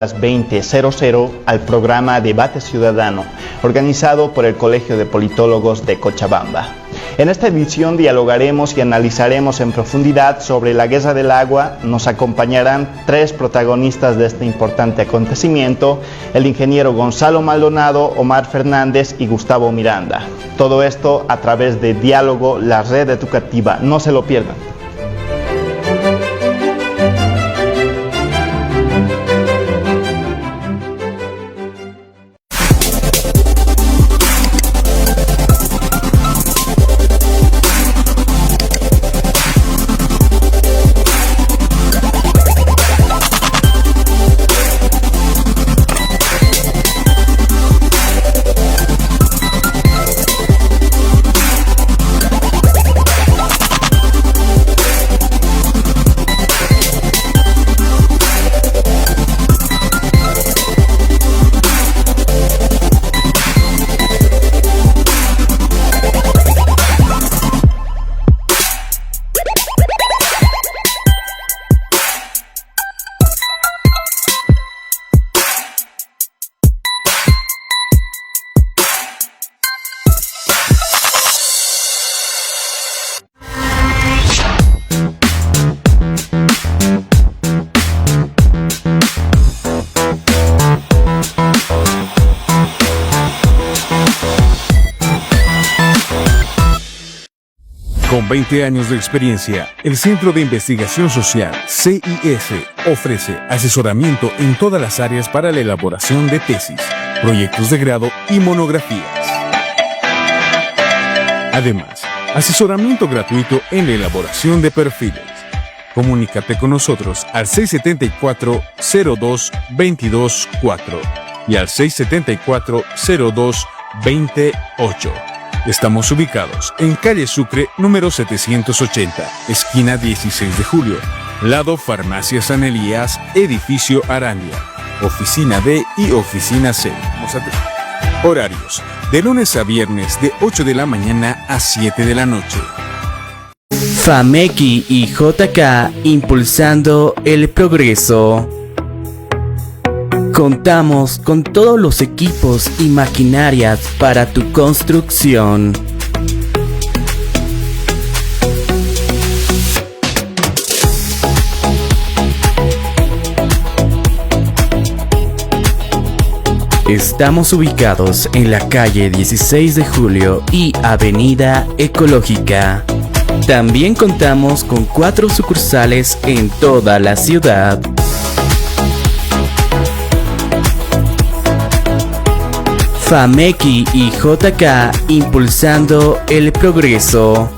20:00 al programa Debate Ciudadano, organizado por el Colegio de Politólogos de Cochabamba. En esta edición dialogaremos y analizaremos en profundidad sobre la Guerra del Agua. Nos acompañarán tres protagonistas de este importante acontecimiento: el ingeniero Gonzalo Maldonado, Omar Fernández y Gustavo Miranda. Todo esto a través de Diálogo, la red educativa. No se lo pierdan. Con 20 años de experiencia, el Centro de Investigación Social, CIS, ofrece asesoramiento en todas las áreas para la elaboración de tesis, proyectos de grado y monografías. Además, asesoramiento gratuito en la elaboración de perfiles. Comunícate con nosotros al 674-02-224 y al 674-02-28. Estamos ubicados en calle Sucre, número 780, esquina 16 de julio, lado Farmacia San Elías, edificio Arandia, oficina D y oficina C. Horarios: de lunes a viernes de 8 de la mañana a 7 de la noche. FAMECI y JK impulsando el progreso. Contamos con todos los equipos y maquinarias para tu construcción. Estamos ubicados en la calle 16 de Julio y Avenida Ecológica. También contamos con 4 sucursales en toda la ciudad. FAMECI y JK impulsando el progreso.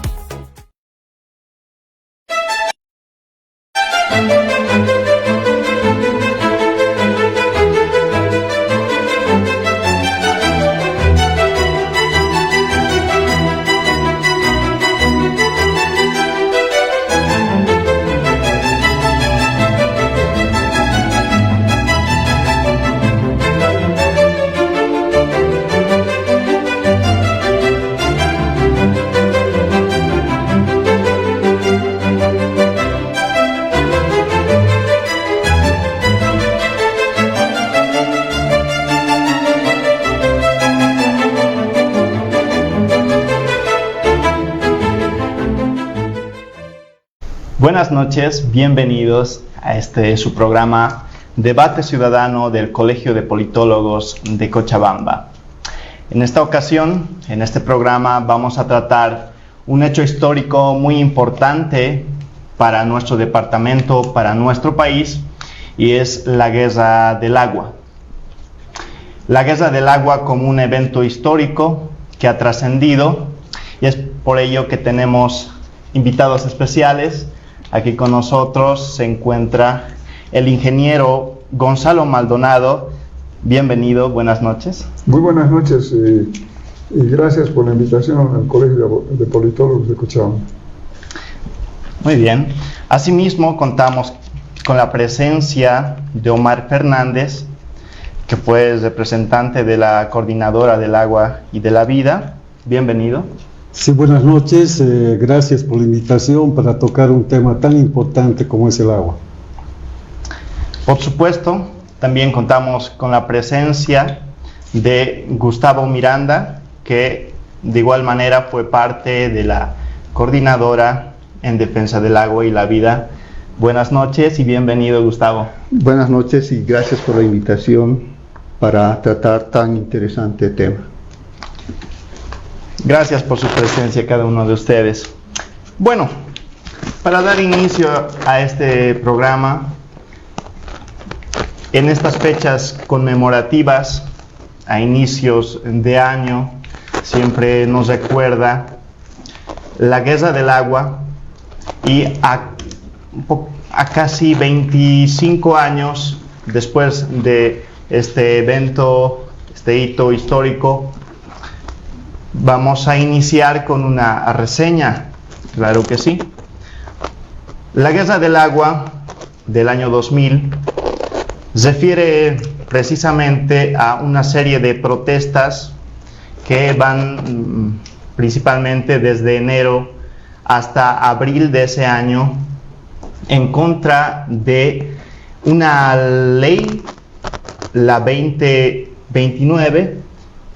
Buenas noches, bienvenidos a su programa Debate Ciudadano del Colegio de Politólogos de Cochabamba. En esta ocasión, en este programa, vamos a tratar un hecho histórico muy importante para nuestro departamento, para nuestro país, y es la Guerra del Agua. La Guerra del Agua como un evento histórico que ha trascendido, y es por ello que tenemos invitados especiales. Aquí con nosotros se encuentra el ingeniero Gonzalo Maldonado. Bienvenido, buenas noches. Muy buenas noches y gracias por la invitación al Colegio de Politólogos de Cochabamba. Muy bien. Asimismo, contamos con la presencia de Omar Fernández, que fue representante de la Coordinadora del Agua y de la Vida. Bienvenido. Sí, buenas noches, gracias por la invitación para tocar un tema tan importante como es el agua. Por supuesto, También contamos con la presencia de Gustavo Miranda, que de igual manera fue parte de la coordinadora en defensa del agua y la vida. Buenas noches y bienvenido, Gustavo. Buenas noches y gracias por la invitación para tratar tan interesante tema. Gracias por su presencia, cada uno de ustedes. Bueno, para dar inicio a este programa, en estas fechas conmemorativas, a inicios de año, siempre nos recuerda la Guerra del Agua, y a casi 25 años después de este evento, este hito histórico, vamos a iniciar con una reseña, claro que sí. La Guerra del Agua del año 2000 refiere precisamente a una serie de protestas que van principalmente desde enero hasta abril de ese año en contra de una ley, la 2029,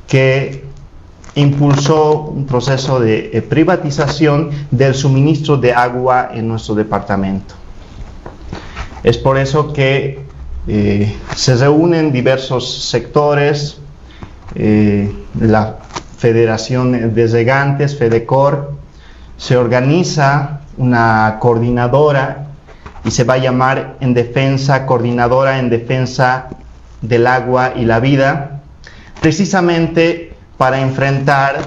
que impulsó un proceso de privatización del suministro de agua en nuestro departamento. Es por eso que se reúnen diversos sectores, la Federación de Regantes, FEDECOR, se organiza una coordinadora y se va a llamar Coordinadora en Defensa del Agua y la Vida, precisamente para enfrentar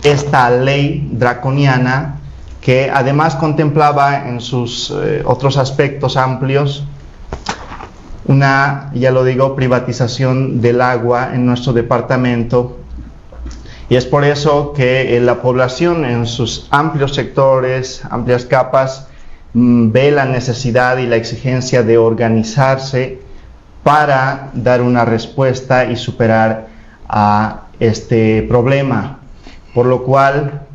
esta ley draconiana que además contemplaba en sus otros aspectos amplios una, ya lo digo, privatización del agua en nuestro departamento. Y es por eso que la población en sus amplios sectores, amplias capas, ve la necesidad y la exigencia de organizarse para dar una respuesta y superar a este problema. Por lo cual,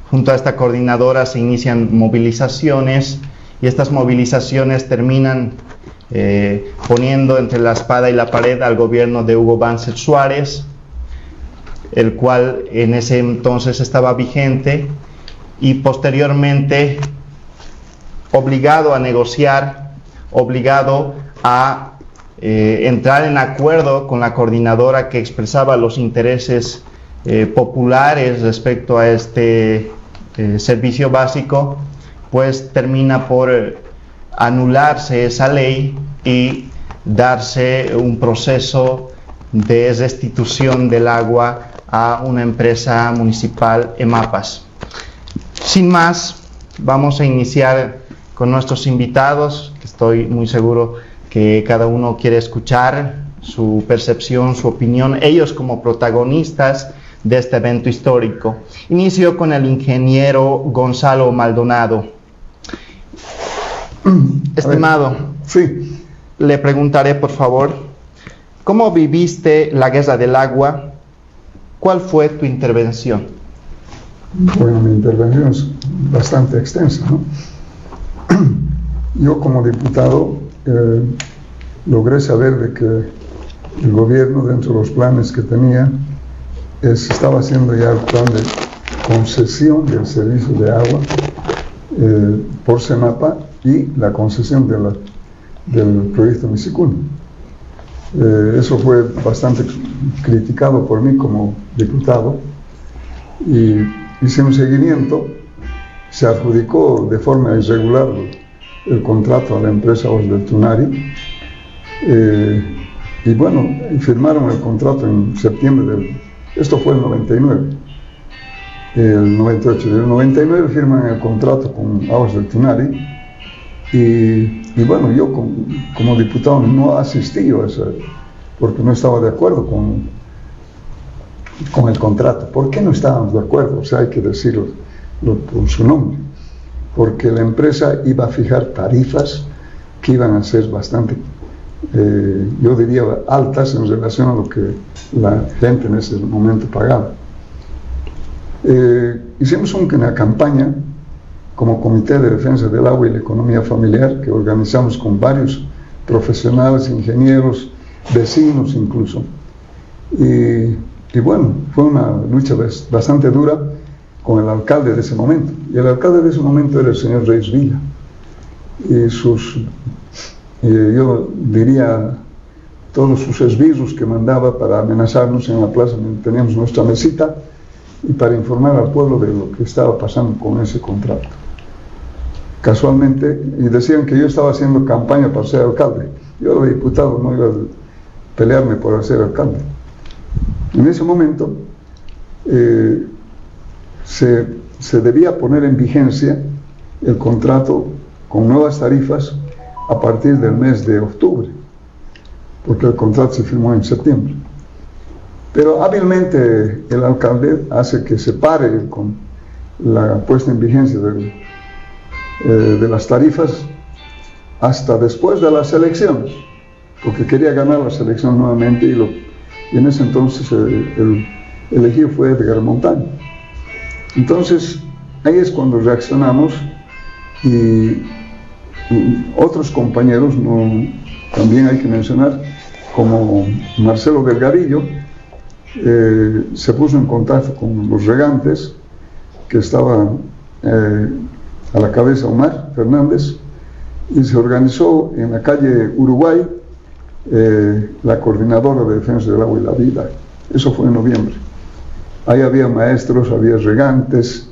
junto a esta coordinadora se inician movilizaciones, y estas movilizaciones terminan poniendo entre la espada y la pared al gobierno de Hugo Banzer Suárez, el cual en ese entonces estaba vigente, y posteriormente obligado a negociar, obligado a entrar en acuerdo con la coordinadora que expresaba los intereses populares respecto a este servicio básico, pues termina por anularse esa ley y darse un proceso de restitución del agua a una empresa municipal, EMAPAS. Sin más, vamos a iniciar con nuestros invitados, que estoy muy seguro que cada uno quiere escuchar su percepción, su opinión, ellos como protagonistas de este evento histórico. Inicio con el ingeniero Gonzalo Maldonado. Estimado, Sí. le preguntaré por favor, ¿cómo viviste la Guerra del Agua? ¿Cuál fue tu intervención? Bueno, mi intervención es bastante extensa, ¿no? Yo como diputado logré saber de que el gobierno, dentro de los planes que tenía, estaba haciendo ya el plan de concesión del servicio de agua por CENAPA y la concesión del proyecto Misicún. Eso fue bastante criticado por mí como diputado, y hice un seguimiento. Se adjudicó de forma irregular el contrato a la empresa Aguas del Tunari, y bueno, firmaron el contrato en septiembre esto fue el 99, el 98, del 99 firman el contrato con Aguas del Tunari, y bueno, yo como diputado no asistí a eso porque no estaba de acuerdo con el contrato. ¿Por qué no estábamos de acuerdo? O sea, hay que decirlo por su nombre. Porque la empresa iba a fijar tarifas que iban a ser bastante, yo diría, altas en relación a lo que la gente en ese momento pagaba. Hicimos una campaña como Comité de Defensa del Agua y la Economía Familiar, que organizamos con varios profesionales, ingenieros, vecinos incluso. Y bueno, fue una lucha bastante dura con el alcalde de ese momento. Y el alcalde de ese momento era el señor Reyes Villa. Y yo diría, todos sus esbirros que mandaba para amenazarnos en la plaza donde teníamos nuestra mesita y para informar al pueblo de lo que estaba pasando con ese contrato. Casualmente, y decían que yo estaba haciendo campaña para ser alcalde. Yo era diputado, no iba a pelearme por ser alcalde. En ese momento se debía poner en vigencia el contrato con nuevas tarifas a partir del mes de octubre, porque el contrato se firmó en septiembre. Pero hábilmente el alcalde hace que se pare con la puesta en vigencia de las tarifas hasta después de las elecciones, porque quería ganar las elecciones nuevamente y en ese entonces el elegido fue Edgar Montaño. Entonces ahí es cuando reaccionamos y otros compañeros, también hay que mencionar, como Marcelo Delgadillo, se puso en contacto con los regantes, que estaba a la cabeza Omar Fernández, y se organizó en la calle Uruguay la Coordinadora de Defensa del Agua y la Vida. Eso fue en noviembre. Ahí había maestros, había regantes,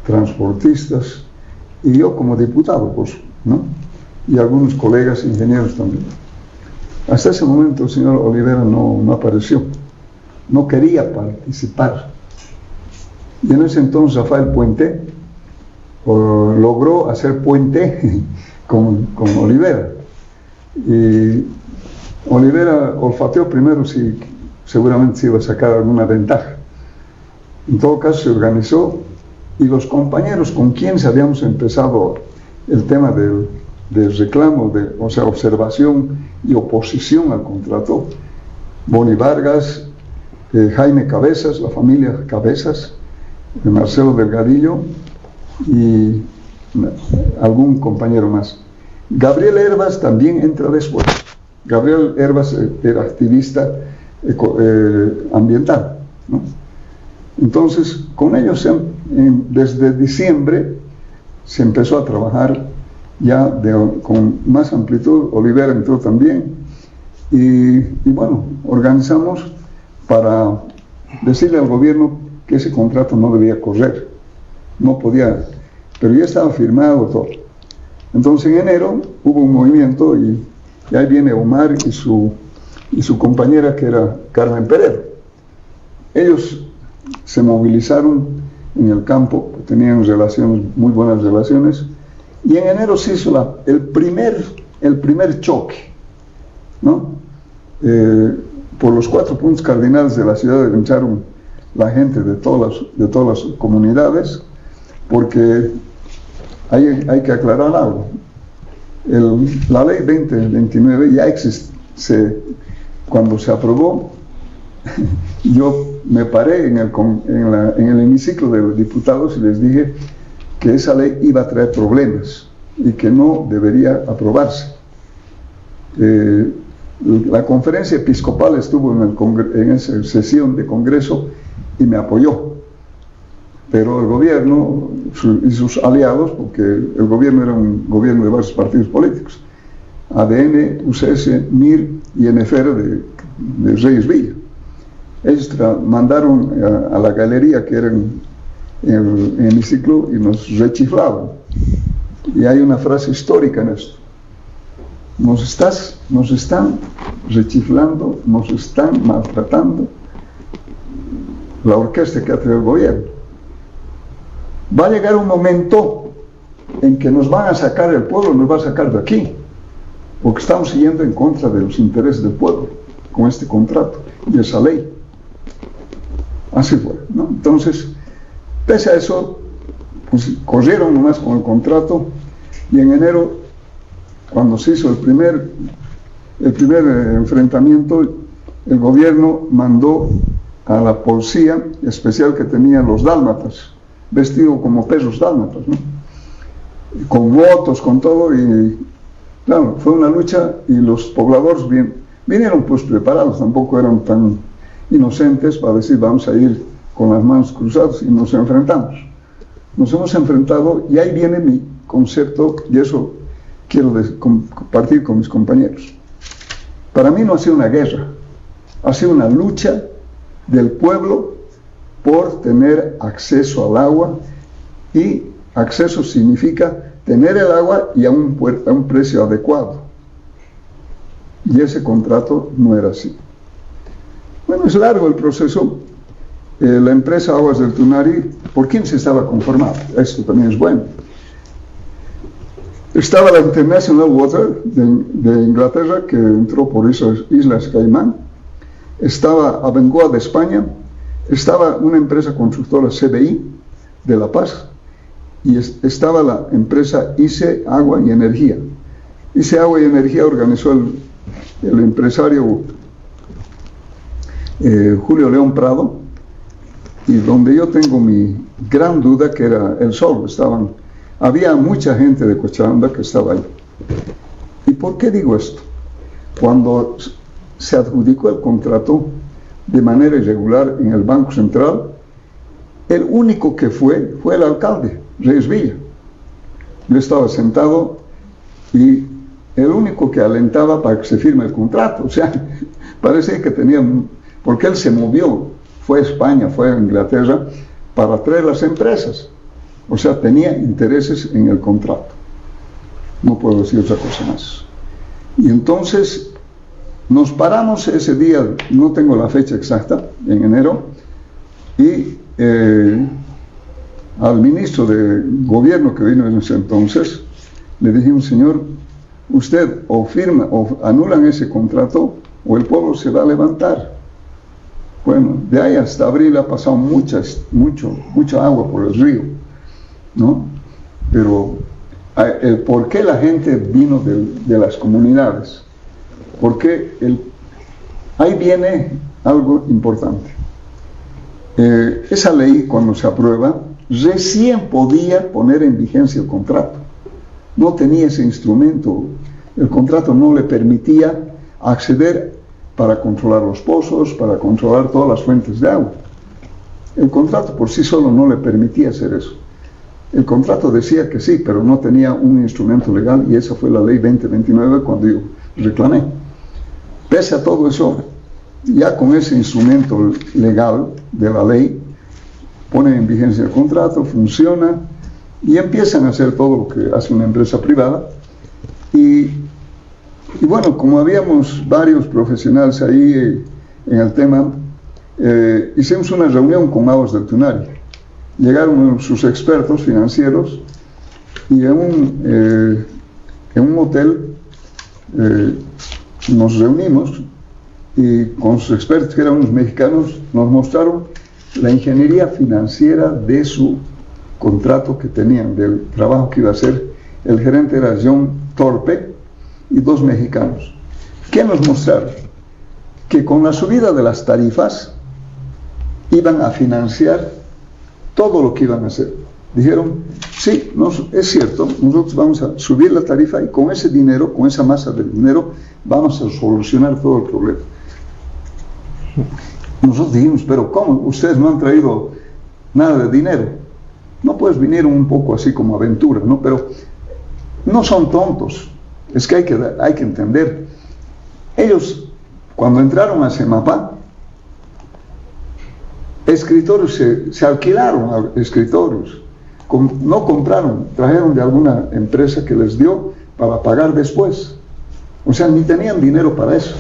transportistas, y yo como diputado, pues, ¿no? Y algunos colegas ingenieros también. Hasta ese momento el señor Olivera no apareció, no quería participar. Y en ese entonces Rafael Puente logró hacer puente con Olivera. Y Olivera olfateó primero si seguramente se iba a sacar alguna ventaja. En todo caso se organizó y los compañeros con quienes habíamos empezado el tema del reclamo, o sea, observación y oposición al contrato, Boni Vargas, Jaime Cabezas, la familia Cabezas, Marcelo Delgadillo y algún compañero más. Gabriel Hervas también entra después. Gabriel Hervas era activista ambiental, ¿no? Entonces, con ellos desde diciembre se empezó a trabajar ya con más amplitud. Olivera entró también y bueno, organizamos para decirle al gobierno que ese contrato no debía correr, no podía, pero ya estaba firmado todo. Entonces en enero hubo un movimiento y ahí viene Omar y su compañera, que era Carmen Pereira. Ellos se movilizaron en el campo, tenían muy buenas relaciones, y en enero se hizo el primer choque, ¿no? Por los 4 puntos cardinales de la ciudad entraron la gente de todas las comunidades, porque hay que aclarar algo. La ley 2029 ya existe. Cuando se aprobó, yo me paré en el hemiciclo de los diputados y les dije que esa ley iba a traer problemas y que no debería aprobarse. La conferencia episcopal estuvo en esa sesión de congreso y me apoyó, pero el gobierno y sus aliados, porque el gobierno era un gobierno de varios partidos políticos, ADN, UCS, MIR y NFR de Reyes Villa, ellos mandaron a la galería que era en el hemiciclo y nos rechiflaban. Y hay una frase histórica en esto: nos están rechiflando, nos están maltratando la orquesta que ha traído el gobierno. Va a llegar un momento en que nos van a sacar, el pueblo nos va a sacar de aquí, porque estamos siguiendo en contra de los intereses del pueblo con este contrato y esa ley. Así fue, ¿no? Entonces, pese a eso, pues corrieron nomás con el contrato, y en enero, cuando se hizo el primer enfrentamiento, el gobierno mandó a la policía especial que tenía los dálmatas, vestido como perros dálmatas, ¿no? Con motos, con todo, y Claro, fue una lucha y los pobladores vinieron pues preparados, tampoco eran tan inocentes para decir vamos a ir con las manos cruzadas, y nos enfrentamos. Nos hemos enfrentado y ahí viene mi concepto, y eso quiero compartir con mis compañeros. Para mí no ha sido una guerra, ha sido una lucha del pueblo por tener acceso al agua, y acceso significa tener el agua y a un precio adecuado. Y ese contrato no era así. Bueno, es largo el proceso. La empresa Aguas del Tunari, ¿por quién se estaba conformada? Esto también es bueno. Estaba la International Water de Inglaterra, que entró por Islas Caimán. Estaba Abengoa de España. Estaba una empresa constructora CBI de La Paz. Y estaba la empresa ICE Agua y Energía. ICE Agua y Energía organizó el empresario Julio León Prado, y donde yo tengo mi gran duda, que era el sol. Había mucha gente de Cochabamba que estaba ahí. ¿Y por qué digo esto? Cuando se adjudicó el contrato de manera irregular en el Banco Central, el único que fue el alcalde, Reyes Villa. Yo estaba sentado y el único que alentaba para que se firme el contrato. O sea, parece que porque él se movió, fue a España, fue a Inglaterra para traer las empresas. O sea, tenía intereses en el contrato. No puedo decir otra cosa más. Y entonces nos paramos ese día, no tengo la fecha exacta, en enero, y al ministro de gobierno que vino en ese entonces, le dijimos: señor, usted o firma o anulan ese contrato o el pueblo se va a levantar. Bueno, de ahí hasta abril ha pasado mucha agua por el río, ¿no? Pero ¿por qué la gente vino de las comunidades? Porque ahí viene algo importante. Esa ley, cuando se aprueba, recién podía poner en vigencia el contrato. No tenía ese instrumento. El contrato no le permitía acceder para controlar los pozos, para controlar todas las fuentes de agua. El contrato por sí solo no le permitía hacer eso. El contrato decía que sí, pero no tenía un instrumento legal, y esa fue la ley 2029 cuando yo reclamé. Pese a todo eso, ya con ese instrumento legal de la ley, ponen en vigencia el contrato, funciona, y empiezan a hacer todo lo que hace una empresa privada. Y bueno, como habíamos varios profesionales ahí en el tema, hicimos una reunión con Aguas del Tunari. Llegaron sus expertos financieros y en un hotel nos reunimos, y con sus expertos, que eran unos mexicanos, nos mostraron la ingeniería financiera de su contrato que tenían, del trabajo que iba a hacer. El gerente era John Torpe y dos mexicanos. ¿Qué nos mostraron? Que con la subida de las tarifas iban a financiar todo lo que iban a hacer. Dijeron: sí, es cierto, nosotros vamos a subir la tarifa y con ese dinero, con esa masa de dinero, vamos a solucionar todo el problema. Nosotros dijimos: pero ¿cómo? Ustedes no han traído nada de dinero. No, pues vinieron un poco así como aventura, ¿no? Pero no son tontos. Es que hay que entender. Ellos, cuando entraron a Semapá, escritorios se alquilaron a escritorios. No compraron, trajeron de alguna empresa que les dio para pagar después. O sea, ni tenían dinero para eso.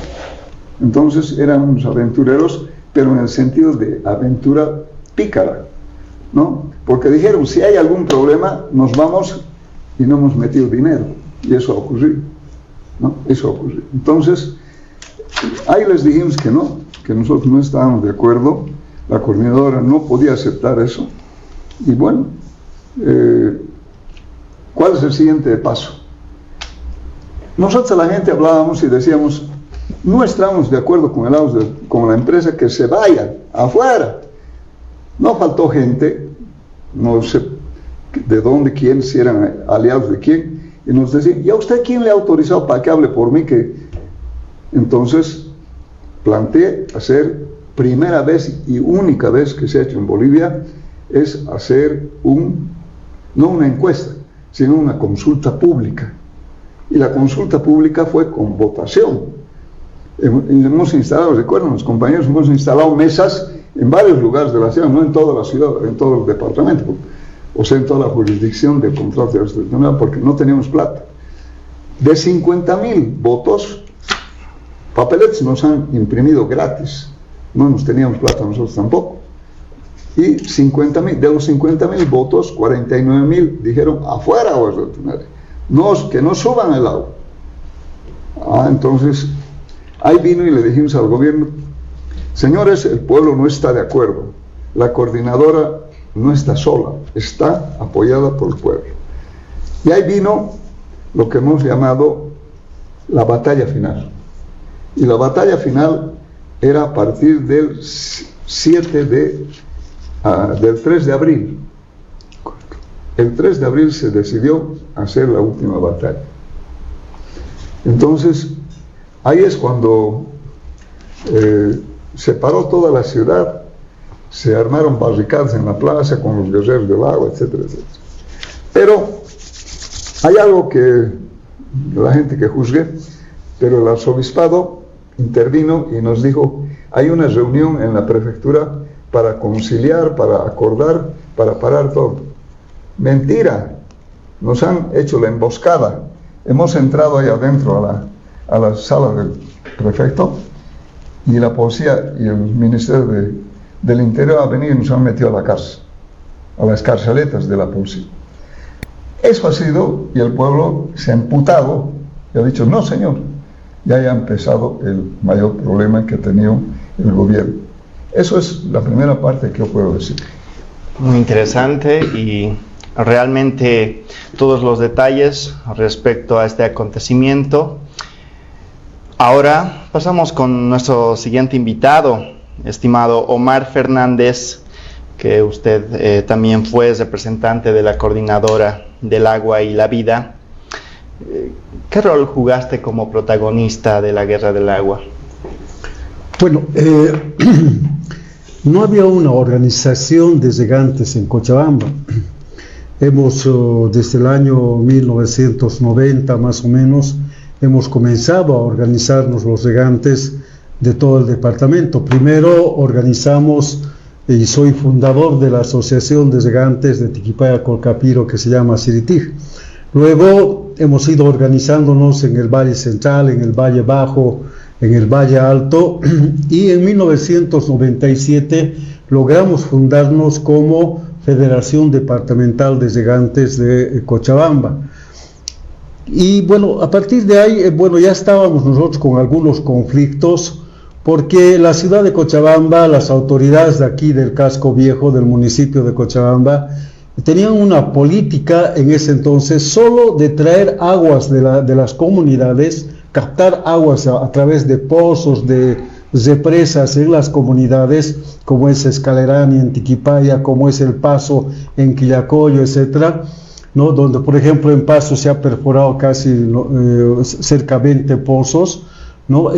Entonces eran unos aventureros, pero en el sentido de aventura pícara, ¿no? Porque dijeron: si hay algún problema, nos vamos, y no hemos metido dinero. Y eso ha ocurrido, ¿no? Eso ha ocurrido. Entonces, ahí les dijimos que no, que nosotros no estábamos de acuerdo. La coordinadora no podía aceptar eso. Y bueno, ¿cuál es el siguiente paso? Nosotros a la gente hablábamos y decíamos: no estamos de acuerdo con la empresa, que se vaya afuera. No faltó gente, no sé de dónde, quién, si eran aliados de quién, y nos decían, ¿y a usted quién le ha autorizado para que hable por mí? Entonces planteé hacer, primera vez y única vez que se ha hecho en Bolivia, es hacer no una encuesta, sino una consulta pública. Y la consulta pública fue con votación. Hemos instalado, recuerdan los compañeros, hemos instalado mesas en varios lugares de la ciudad, no en toda la ciudad, en todo el departamento, o sea, en toda la jurisdicción del control territorial, porque no teníamos plata. De 50.000 votos, papeletes nos han imprimido gratis, no nos teníamos plata nosotros tampoco. Y de los 50.000 votos, 49.000 dijeron afuera aguas del túnel, que no suban el agua. Entonces, ahí vino y le dijimos al gobierno, señores, el pueblo no está de acuerdo, la coordinadora no está sola, está apoyada por el pueblo. Y ahí vino lo que hemos llamado la batalla final. Y la batalla final era a partir del 3 de abril. El 3 de abril se decidió hacer la última batalla. Entonces, ahí es cuando se paró toda la ciudad, se armaron barricadas en la plaza con los guerreros del agua, etcétera, etcétera. Pero hay algo que la gente que juzgue, pero el arzobispado intervino y nos dijo, hay una reunión en la prefectura para conciliar, para acordar, para parar todo. Mentira, nos han hecho la emboscada. Hemos entrado ahí adentro a la sala del prefecto y la policía y el Ministerio del Interior ha venido y nos han metido a la cárcel, a las carceletas de la policía. Eso ha sido, y el pueblo se ha emputado y ha dicho, no señor, ya ha empezado el mayor problema que ha tenido el gobierno. Eso es la primera parte que yo puedo decir. Muy interesante y realmente todos los detalles respecto a este acontecimiento. Ahora pasamos con nuestro siguiente invitado, estimado Omar Fernández, que usted también fue representante de la Coordinadora del Agua y la Vida. ¿Qué rol jugaste como protagonista de la Guerra del Agua? Bueno, no había una organización de regantes en Cochabamba. Hemos, desde el año 1990 más o menos, hemos comenzado a organizarnos los regantes de todo el departamento. Primero organizamos, y soy fundador de la Asociación de Regantes de Tiquipaya Colcapiro, que se llama Siritig. Luego hemos ido organizándonos en el Valle Central, en el Valle Bajo, en el Valle Alto, y en 1997 logramos fundarnos como Federación Departamental de Regantes de Cochabamba. Y bueno, a partir de ahí, ya estábamos nosotros con algunos conflictos, porque la ciudad de Cochabamba, las autoridades de aquí del casco viejo del municipio de Cochabamba, tenían una política en ese entonces solo de traer aguas de las comunidades, captar aguas a través de pozos, de represas en las comunidades, como es Escalerani en Tiquipaya, como es El Paso en Quillacollo, etcétera, ¿no? Donde por ejemplo en Paso se ha perforado casi cerca de 20 pozos, ¿no?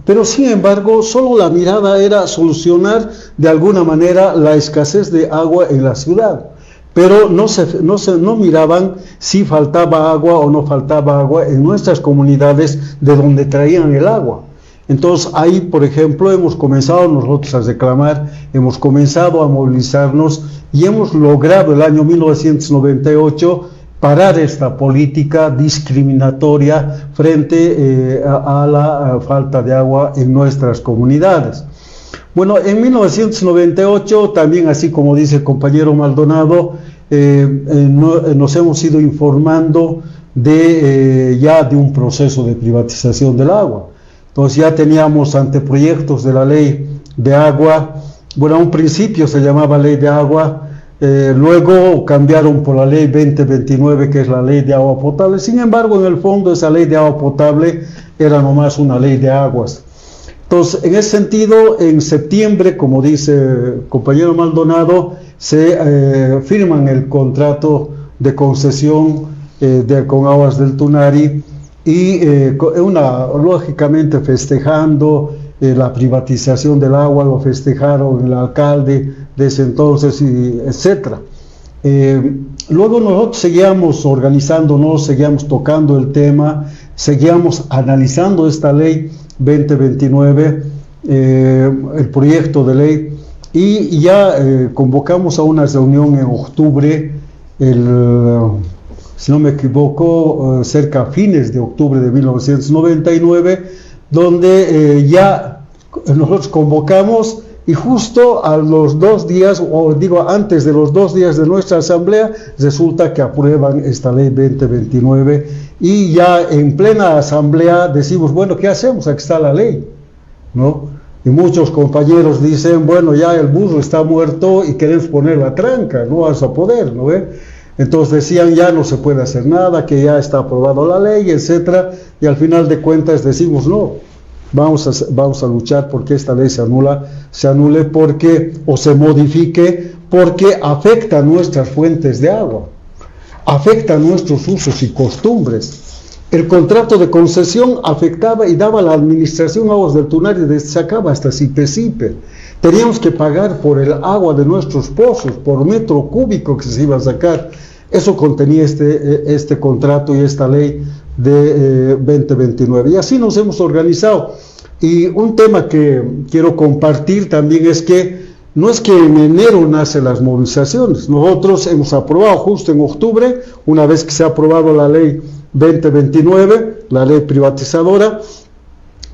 Pero sin embargo solo la mirada era solucionar de alguna manera la escasez de agua en la ciudad, pero no miraban si faltaba agua o no faltaba agua en nuestras comunidades de donde traían el agua. Entonces ahí, por ejemplo, hemos comenzado nosotros a reclamar, hemos comenzado a movilizarnos y hemos logrado el año 1998 parar esta política discriminatoria frente a la falta de agua en nuestras comunidades. Bueno, en 1998 también, así como dice el compañero Maldonado, nos hemos ido informando ya de un proceso de privatización del agua. Entonces ya teníamos anteproyectos de la ley de agua. Bueno, a un principio se llamaba ley de agua, luego cambiaron por la ley 2029, que es la ley de agua potable. Sin embargo, en el fondo esa ley de agua potable era nomás una ley de aguas. Entonces, en ese sentido, en septiembre, como dice el compañero Maldonado, se firman el contrato de concesión con Aguas del Tunari, y lógicamente festejando la privatización del agua, lo festejaron el alcalde de ese entonces, etc. Luego nosotros seguíamos organizándonos, seguíamos tocando el tema, seguíamos analizando esta ley 2029, el proyecto de ley, y ya convocamos a una reunión en octubre, si no me equivoco, cerca a fines de octubre de 1999, donde ya nosotros convocamos, y justo a los 2 días, o digo antes de los 2 días de nuestra asamblea, resulta que aprueban esta ley 2029, y ya en plena asamblea decimos, bueno, ¿qué hacemos? Aquí está la ley, ¿no? Y muchos compañeros dicen, bueno, ya el burro está muerto y queremos poner la tranca, no vas a poder, ¿no ve? Entonces decían, ya no se puede hacer nada, que ya está aprobada la ley, etcétera, y al final de cuentas decimos, no, vamos a luchar porque esta ley se anule porque, o se modifique, porque afecta nuestras fuentes de agua, afecta nuestros usos y costumbres. El contrato de concesión afectaba y daba a la administración Aguas del Tunari, sacaba hasta Sipe. Teníamos que pagar por el agua de nuestros pozos, por metro cúbico que se iba a sacar. Eso contenía este contrato y esta ley de 2029. Y así nos hemos organizado. Y un tema que quiero compartir también es que no es que en enero nacen las movilizaciones. Nosotros hemos aprobado justo en octubre, una vez que se ha aprobado la ley 2029, la ley privatizadora,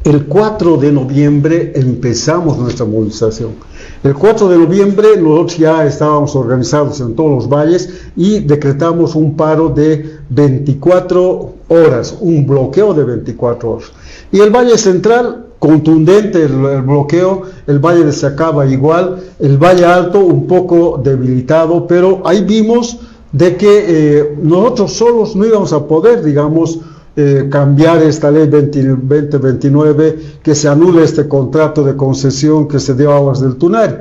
el 4 de noviembre empezamos nuestra movilización. El 4 de noviembre nosotros ya estábamos organizados en todos los valles y decretamos un paro de 24 horas, un bloqueo de 24 horas. Y el Valle Central, contundente el bloqueo, el Valle de Sacaba igual, el Valle Alto un poco debilitado, pero ahí vimos de que nosotros solos no íbamos a poder, digamos, cambiar esta ley 2029, que se anule este contrato de concesión que se dio a Aguas del Tunari.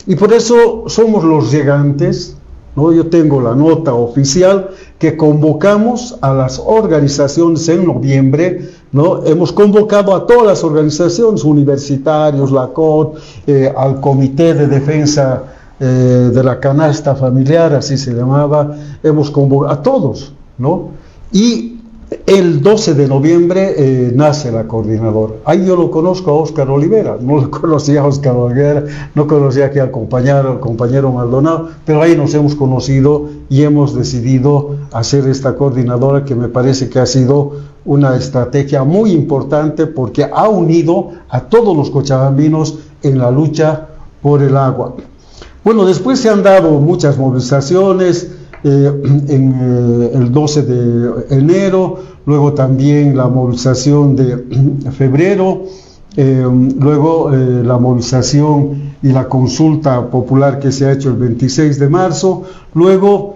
Y por eso somos los llegantes, ¿no? Yo tengo la nota oficial que convocamos a las organizaciones en noviembre, ¿no? Hemos convocado a todas las organizaciones, universitarios, la COT, al Comité de Defensa de la Canasta Familiar, así se llamaba, hemos convocado a todos, ¿no? Y el 12 de noviembre nace la coordinadora. Ahí yo lo conozco a Óscar Olivera, no lo conocía a Óscar Olivera, no conocía aquí al compañero Maldonado, pero ahí nos hemos conocido y hemos decidido hacer esta coordinadora, que me parece que ha sido una estrategia muy importante porque ha unido a todos los cochabambinos en la lucha por el agua. Bueno, después se han dado muchas movilizaciones, en el 12 de enero, luego también la movilización de febrero, luego la movilización y la consulta popular que se ha hecho el 26 de marzo, luego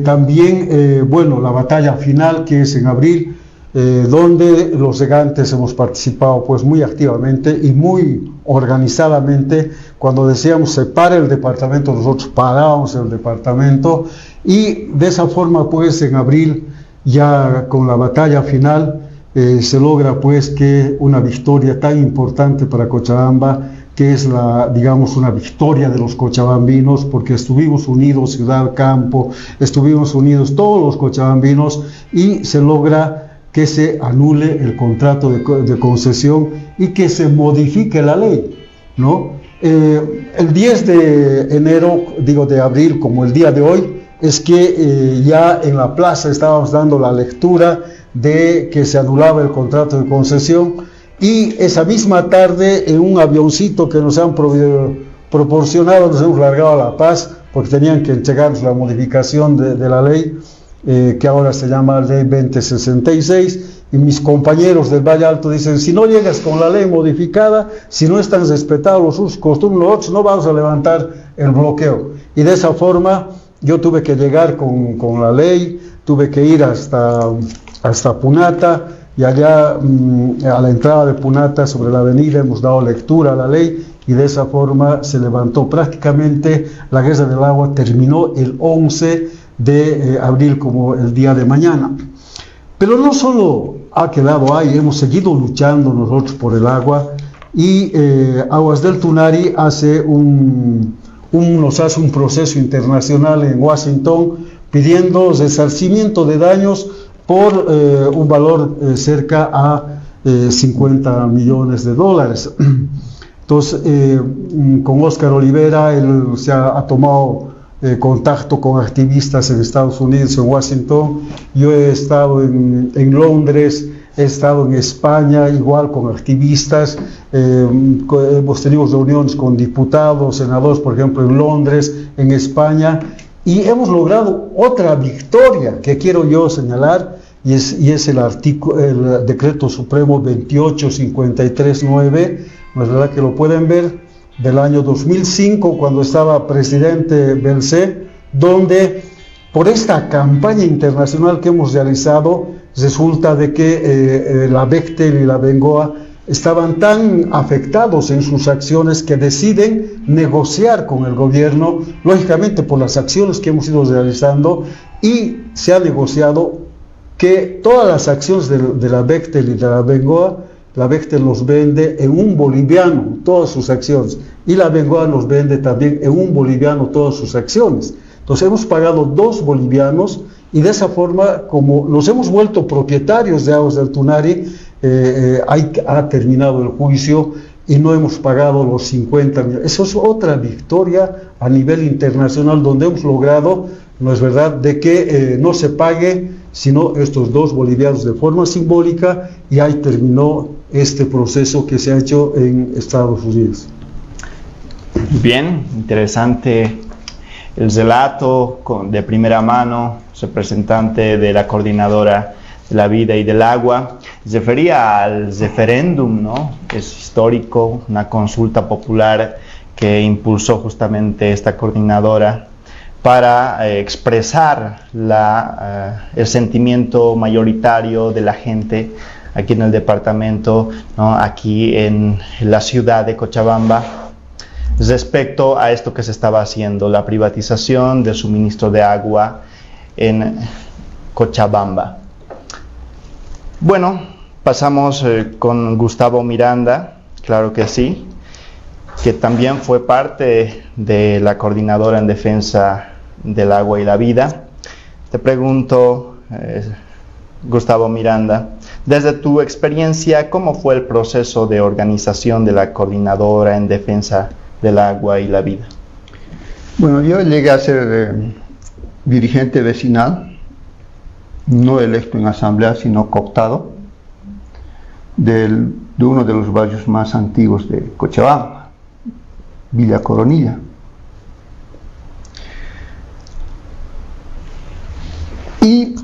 también, bueno, la batalla final que es en abril, donde los llegantes hemos participado pues muy activamente y muy organizadamente. Cuando decíamos se para el departamento, nosotros parábamos el departamento, y de esa forma pues en abril, ya con la batalla final, se logra pues que una victoria tan importante para Cochabamba, que es digamos una victoria de los cochabambinos, porque estuvimos unidos ciudad, campo, estuvimos unidos todos los cochabambinos, y se logra que se anule el contrato de concesión y que se modifique la ley, ¿no? El 10 de enero, digo de abril, como el día de hoy, es que ya en la plaza estábamos dando la lectura de que se anulaba el contrato de concesión, y esa misma tarde en un avioncito que nos han proporcionado nos hemos largado a La Paz, porque tenían que entregarnos la modificación de la ley, que ahora se llama Ley 2066, y mis compañeros del Valle Alto dicen, si no llegas con la ley modificada, si no están respetados los usos y costumbres, nosotros no vamos a levantar el bloqueo. Y de esa forma yo tuve que llegar con la ley, tuve que ir hasta Punata, y allá a la entrada de Punata, sobre la avenida, hemos dado lectura a la ley, y de esa forma se levantó prácticamente la guerra del agua. Terminó el 11 de abril como el día de mañana. Pero no solo ha quedado ahí, hemos seguido luchando nosotros por el agua y Aguas del Tunari nos hace un proceso internacional en Washington pidiendo resarcimiento de daños por un valor cerca a $50 millones. Entonces, con Oscar Olivera, él ha tomado contacto con activistas en Estados Unidos, en Washington. Yo he estado en Londres, he estado en España, igual con activistas. Hemos tenido reuniones con diputados, senadores, por ejemplo, en Londres, en España, y hemos logrado otra victoria que quiero yo señalar, y es el Decreto Supremo 28539, ¿no es verdad que lo pueden ver?, del año 2005, cuando estaba presidente Belcé, donde por esta campaña internacional que hemos realizado, resulta de que la Bechtel y la Bengoa estaban tan afectados en sus acciones que deciden negociar con el gobierno, lógicamente por las acciones que hemos ido realizando, y se ha negociado que todas las acciones de la Bechtel y de la Bengoa, la Bechtel nos vende en un boliviano todas sus acciones, y la Bengoa nos vende también en un boliviano todas sus acciones. Entonces hemos pagado 2 bolivianos, y de esa forma, como nos hemos vuelto propietarios de Aguas del Tunari, ha terminado el juicio y no hemos pagado los 50 millones. Eso es otra victoria a nivel internacional, donde hemos logrado, no es verdad, de que no se pague sino estos 2 bolivianos de forma simbólica, y ahí terminó este proceso que se ha hecho en Estados Unidos. Bien, interesante el relato de primera mano, representante de la Coordinadora de la Vida y del Agua. Se refería al referéndum, ¿no? Es histórico, una consulta popular que impulsó justamente esta coordinadora para expresar el sentimiento mayoritario de la gente aquí en el departamento, ¿no? Aquí en la ciudad de Cochabamba, respecto a esto que se estaba haciendo, la privatización del suministro de agua en Cochabamba. Bueno, pasamos con Gustavo Miranda, claro que sí, que también fue parte de la Coordinadora en Defensa del Agua y la Vida. Te pregunto, Gustavo Miranda, desde tu experiencia, ¿cómo fue el proceso de organización de la Coordinadora en Defensa del Agua y la Vida? Bueno, yo llegué a ser dirigente vecinal, no electo en asamblea, sino cooptado, de uno de los barrios más antiguos de Cochabamba, Villa Coronilla. Y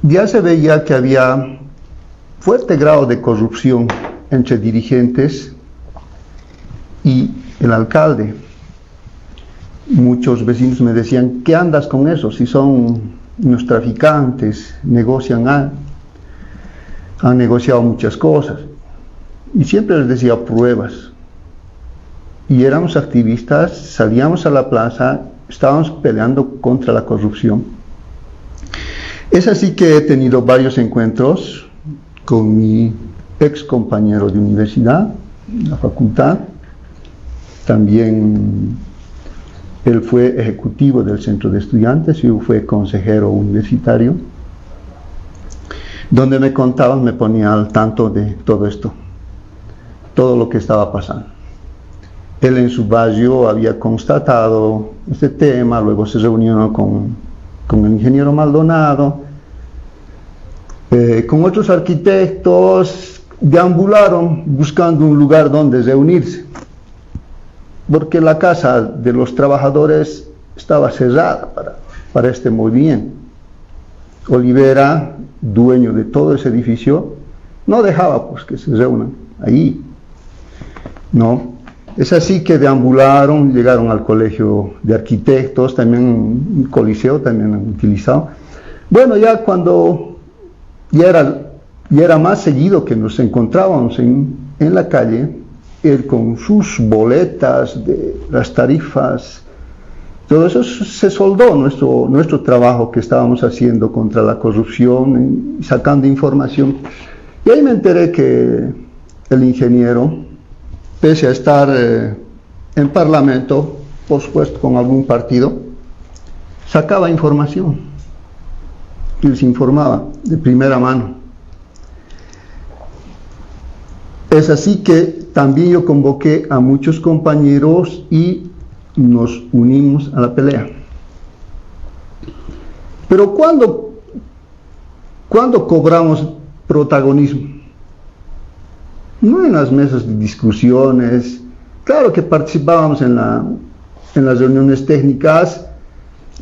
ya se veía que había fuerte grado de corrupción entre dirigentes y el alcalde. Muchos vecinos me decían: ¿qué andas con eso? Si son unos traficantes, han negociado muchas cosas. Y siempre les decía pruebas. Y éramos activistas, salíamos a la plaza, estábamos peleando contra la corrupción. Es así que he tenido varios encuentros con mi ex compañero de universidad, la facultad. También él fue ejecutivo del centro de estudiantes, yo fui consejero universitario, donde me contaban, me ponía al tanto de todo esto, todo lo que estaba pasando. Él en su barrio había constatado este tema, luego se reunió con el ingeniero Maldonado, con otros arquitectos, deambularon buscando un lugar donde reunirse, porque la casa de los trabajadores estaba cerrada para este movimiento. Olivera, dueño de todo ese edificio, no dejaba pues que se reúnan ahí, ¿no? Es así que deambularon, llegaron al colegio de arquitectos, también un coliseo también han utilizado. Bueno, ya cuando ya era más seguido que nos encontrábamos en la calle, él con sus boletas de las tarifas todo eso se soldó nuestro trabajo que estábamos haciendo contra la corrupción, sacando información. Y ahí me enteré que el ingeniero, pese a estar en parlamento, por supuesto con algún partido, sacaba información y les informaba de primera mano. Es así que también yo convoqué a muchos compañeros y nos unimos a la pelea. Pero ¿cuándo cobramos protagonismo? No en las mesas de discusiones. Claro que participábamos en las reuniones técnicas,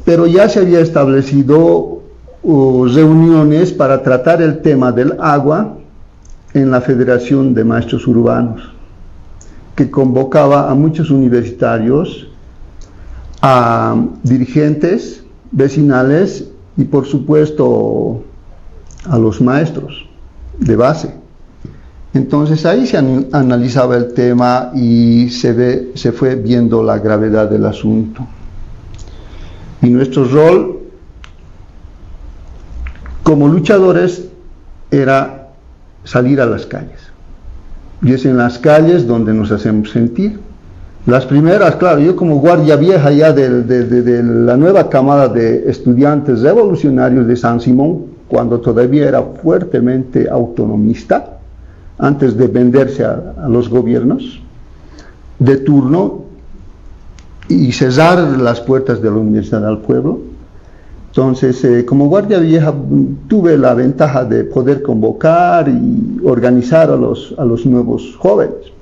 pero ya se había establecido reuniones para tratar el tema del agua en la Federación de Maestros Urbanos, que convocaba a muchos universitarios, a dirigentes vecinales y por supuesto a los maestros de base. Entonces ahí se analizaba el tema y se fue viendo la gravedad del asunto. Y nuestro rol como luchadores era salir a las calles. Y es en las calles donde nos hacemos sentir. Las primeras, claro, yo como guardia vieja ya de la nueva camada de estudiantes revolucionarios de San Simón, cuando todavía era fuertemente autonomista, antes de venderse a los gobiernos de turno y cerrar las puertas de la universidad al pueblo. Entonces, como guardia vieja tuve la ventaja de poder convocar y organizar a los nuevos jóvenes.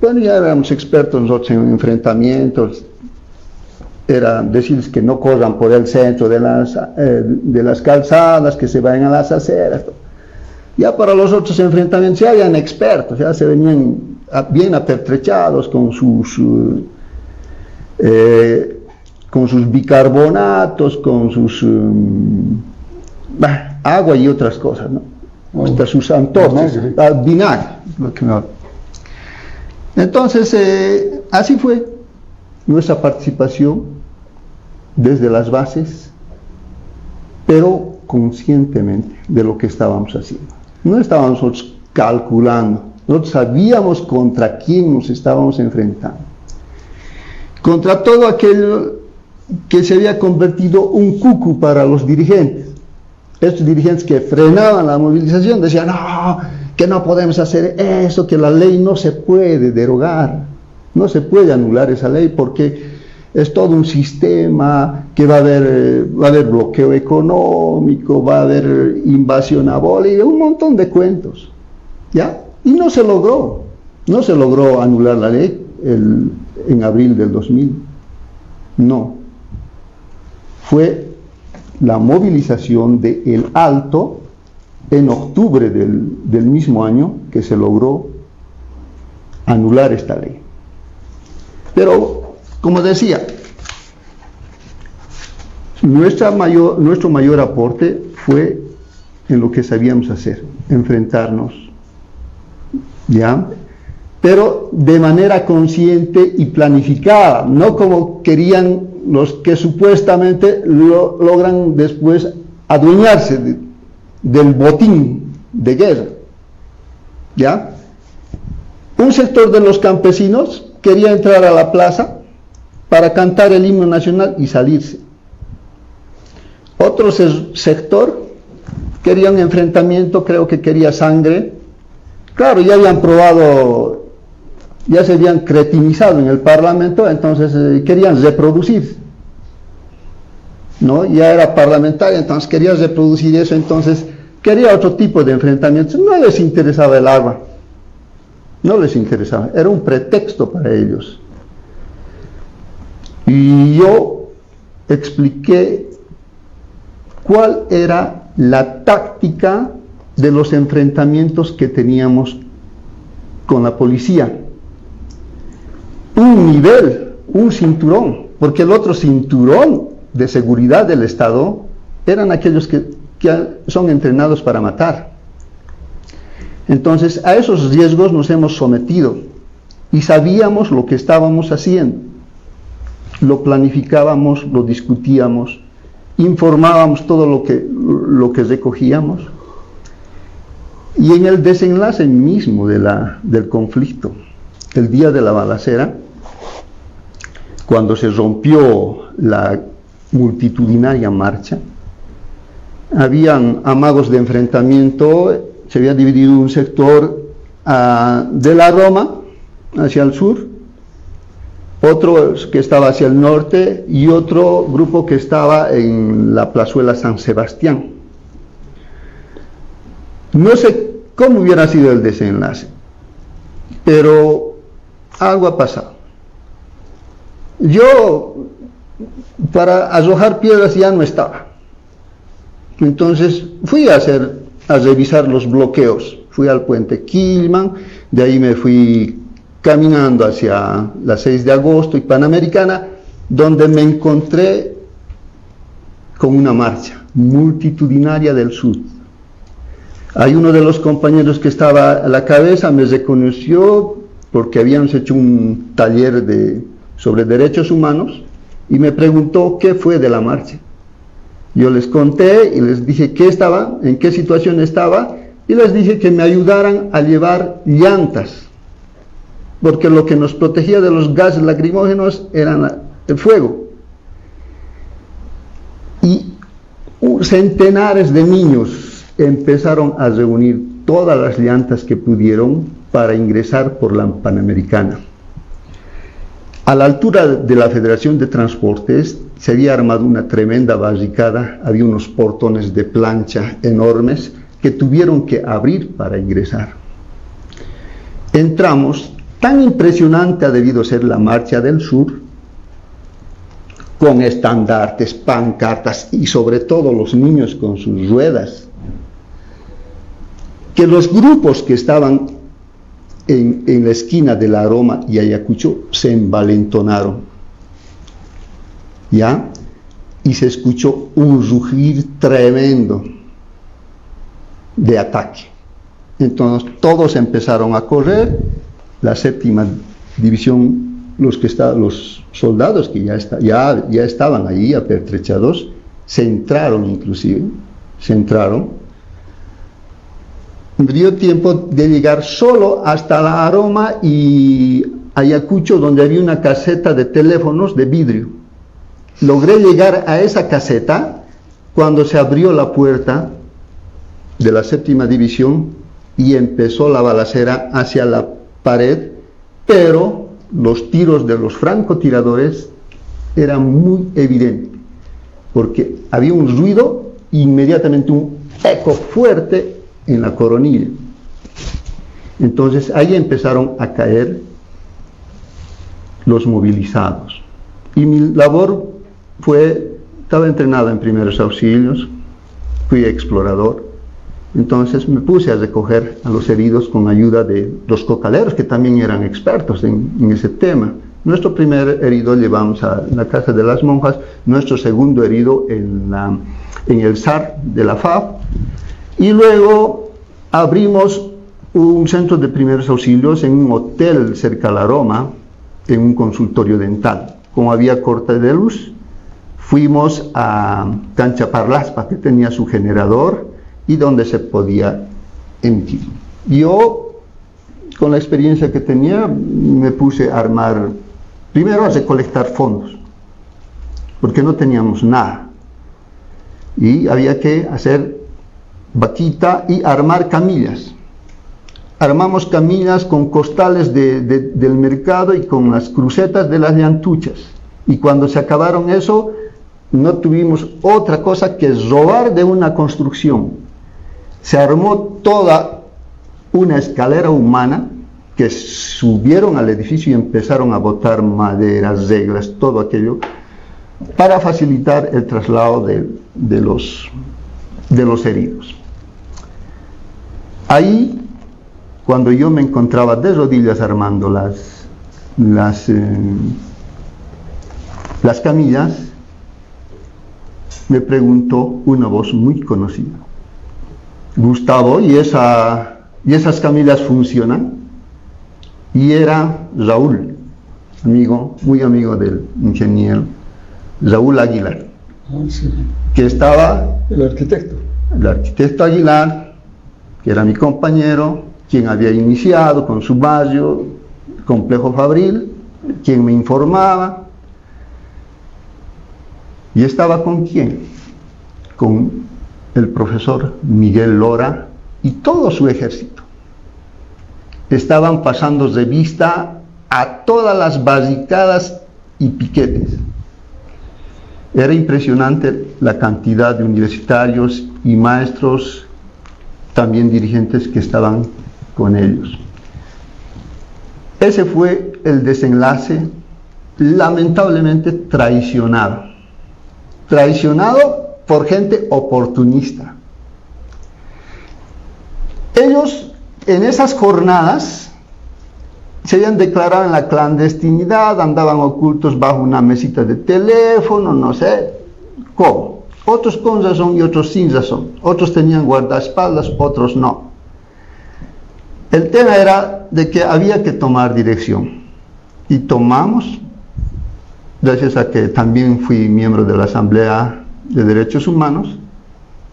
Bueno, ya éramos expertos nosotros en enfrentamientos, era decirles que no corran por el centro de las calzadas, que se vayan a las aceras. Ya para los otros enfrentamientos ya habían expertos, ya se venían bien apertrechados con sus bicarbonatos, con sus agua y otras cosas, ¿no? Hasta sus antojos, vinagre, lo que me... Entonces, así fue nuestra participación desde las bases, pero conscientemente de lo que estábamos haciendo. No estábamos nosotros calculando, nosotros sabíamos contra quién nos estábamos enfrentando. Contra todo aquello que se había convertido un cucu para los dirigentes. Estos dirigentes que frenaban la movilización decían, no, que no podemos hacer eso, que la ley no se puede derogar, no se puede anular esa ley porque es todo un sistema que va a haber bloqueo económico, va a haber invasión a Bolivia, un montón de cuentos, ¿ya? Y no se logró anular la ley en abril del 2000, no. Fue la movilización de El Alto en octubre del mismo año que se logró anular esta ley. Pero, como decía, nuestro mayor aporte fue en lo que sabíamos hacer, enfrentarnos, ¿ya? Pero de manera consciente y planificada, no como querían los que supuestamente logran después adueñarse del botín de guerra, ¿ya? Un sector de los campesinos quería entrar a la plaza para cantar el himno nacional y salirse. Otro sector quería un enfrentamiento, creo que quería sangre. Claro, ya habían probado, ya se habían cretinizado en el Parlamento, entonces querían reproducir, ¿no? Ya era parlamentaria, entonces quería reproducir eso, entonces quería otro tipo de enfrentamientos. No les interesaba el agua, no les interesaba, era un pretexto para ellos. Y yo expliqué cuál era la táctica de los enfrentamientos que teníamos con la policía. Un nivel, un cinturón, porque el otro cinturón de seguridad del Estado eran aquellos que son entrenados para matar. Entonces, a esos riesgos nos hemos sometido y sabíamos lo que estábamos haciendo. lo planificábamos, lo discutíamos, informábamos todo lo que recogíamos. Y en el desenlace mismo del conflicto, el día de la balacera, cuando se rompió la multitudinaria marcha, habían amagos de enfrentamiento, se había dividido un sector de la Roma hacia el sur, otro que estaba hacia el norte y otro grupo que estaba en la plazuela San Sebastián. No sé cómo hubiera sido el desenlace, pero algo ha pasado. Yo para arrojar piedras ya no estaba. Entonces fui a revisar los bloqueos. Fui al puente Quilman, de ahí me fui caminando hacia la 6 de agosto y Panamericana, donde me encontré con una marcha multitudinaria del sur. Hay uno de los compañeros que estaba a la cabeza, me reconoció porque habíamos hecho un taller sobre derechos humanos y me preguntó qué fue de la marcha. Yo les conté y les dije en qué situación estaba, y les dije que me ayudaran a llevar llantas, porque lo que nos protegía de los gases lacrimógenos era el fuego. Y centenares de niños empezaron a reunir todas las llantas que pudieron para ingresar por la Panamericana. A la altura de la Federación de Transportes se había armado una tremenda barricada, había unos portones de plancha enormes que tuvieron que abrir para ingresar. Entramos, tan impresionante ha debido ser la marcha del sur, con estandartes, pancartas y sobre todo los niños con sus ruedas, que los grupos que estaban en la esquina de la Roma y Ayacucho se envalentonaron, ¿ya? Y se escuchó un rugir tremendo de ataque. Entonces todos empezaron a correr. La 7ª división, los soldados que ya estaban allí apertrechados, se entraron. Dio tiempo de llegar solo hasta la Roma y Ayacucho, donde había una caseta de teléfonos de vidrio. Logré llegar a esa caseta cuando se abrió la puerta de la 7ª división y empezó la balacera hacia la pared, pero los tiros de los francotiradores eran muy evidentes, porque había un ruido e inmediatamente un eco fuerte en la coronilla. Entonces ahí empezaron a caer los movilizados. Y mi labor estaba entrenado en primeros auxilios, fui explorador, entonces me puse a recoger a los heridos con ayuda de los cocaleros, que también eran expertos en ese tema. Nuestro primer herido llevamos a la casa de las monjas, nuestro segundo herido en el SAR de la FAB, y luego abrimos un centro de primeros auxilios en un hotel cerca a la Roma, en un consultorio dental. Como había corte de luz, fuimos a Cancha Parlaspa, que tenía su generador y donde se podía emitir. Yo, con la experiencia que tenía, me puse a armar, primero a recolectar fondos, porque no teníamos nada, y había que hacer vaquita y armar camillas. Armamos camillas con costales del mercado y con las crucetas de las llantuchas, y cuando se acabaron eso, no tuvimos otra cosa que robar de una construcción. Se armó toda una escalera humana que subieron al edificio y empezaron a botar maderas, reglas, todo aquello, para facilitar el traslado de los heridos. Ahí, cuando yo me encontraba de rodillas armando las camillas, me preguntó una voz muy conocida: Gustavo, ¿y esas camillas funcionan? Y era Raúl, amigo, muy amigo del ingeniero Raúl Aguilar, Sí. que estaba El arquitecto. el arquitecto Aguilar, que era mi compañero, quien había iniciado con su barrio, el Complejo Fabril, quien me informaba. ¿Y estaba con quién? Con el profesor Miguel Lora y todo su ejército. Estaban pasando revista a todas las barricadas y piquetes. Era impresionante la cantidad de universitarios y maestros, también dirigentes que estaban con ellos. Ese fue el desenlace, lamentablemente traicionado por gente oportunista. Ellos en esas jornadas se habían declarado en la clandestinidad, andaban ocultos bajo una mesita de teléfono, no sé cómo. Otros con razón y otros sin razón. Otros tenían guardaespaldas, otros no. El tema era de que había que tomar dirección. Y tomamos, gracias a que también fui miembro de la Asamblea de Derechos Humanos,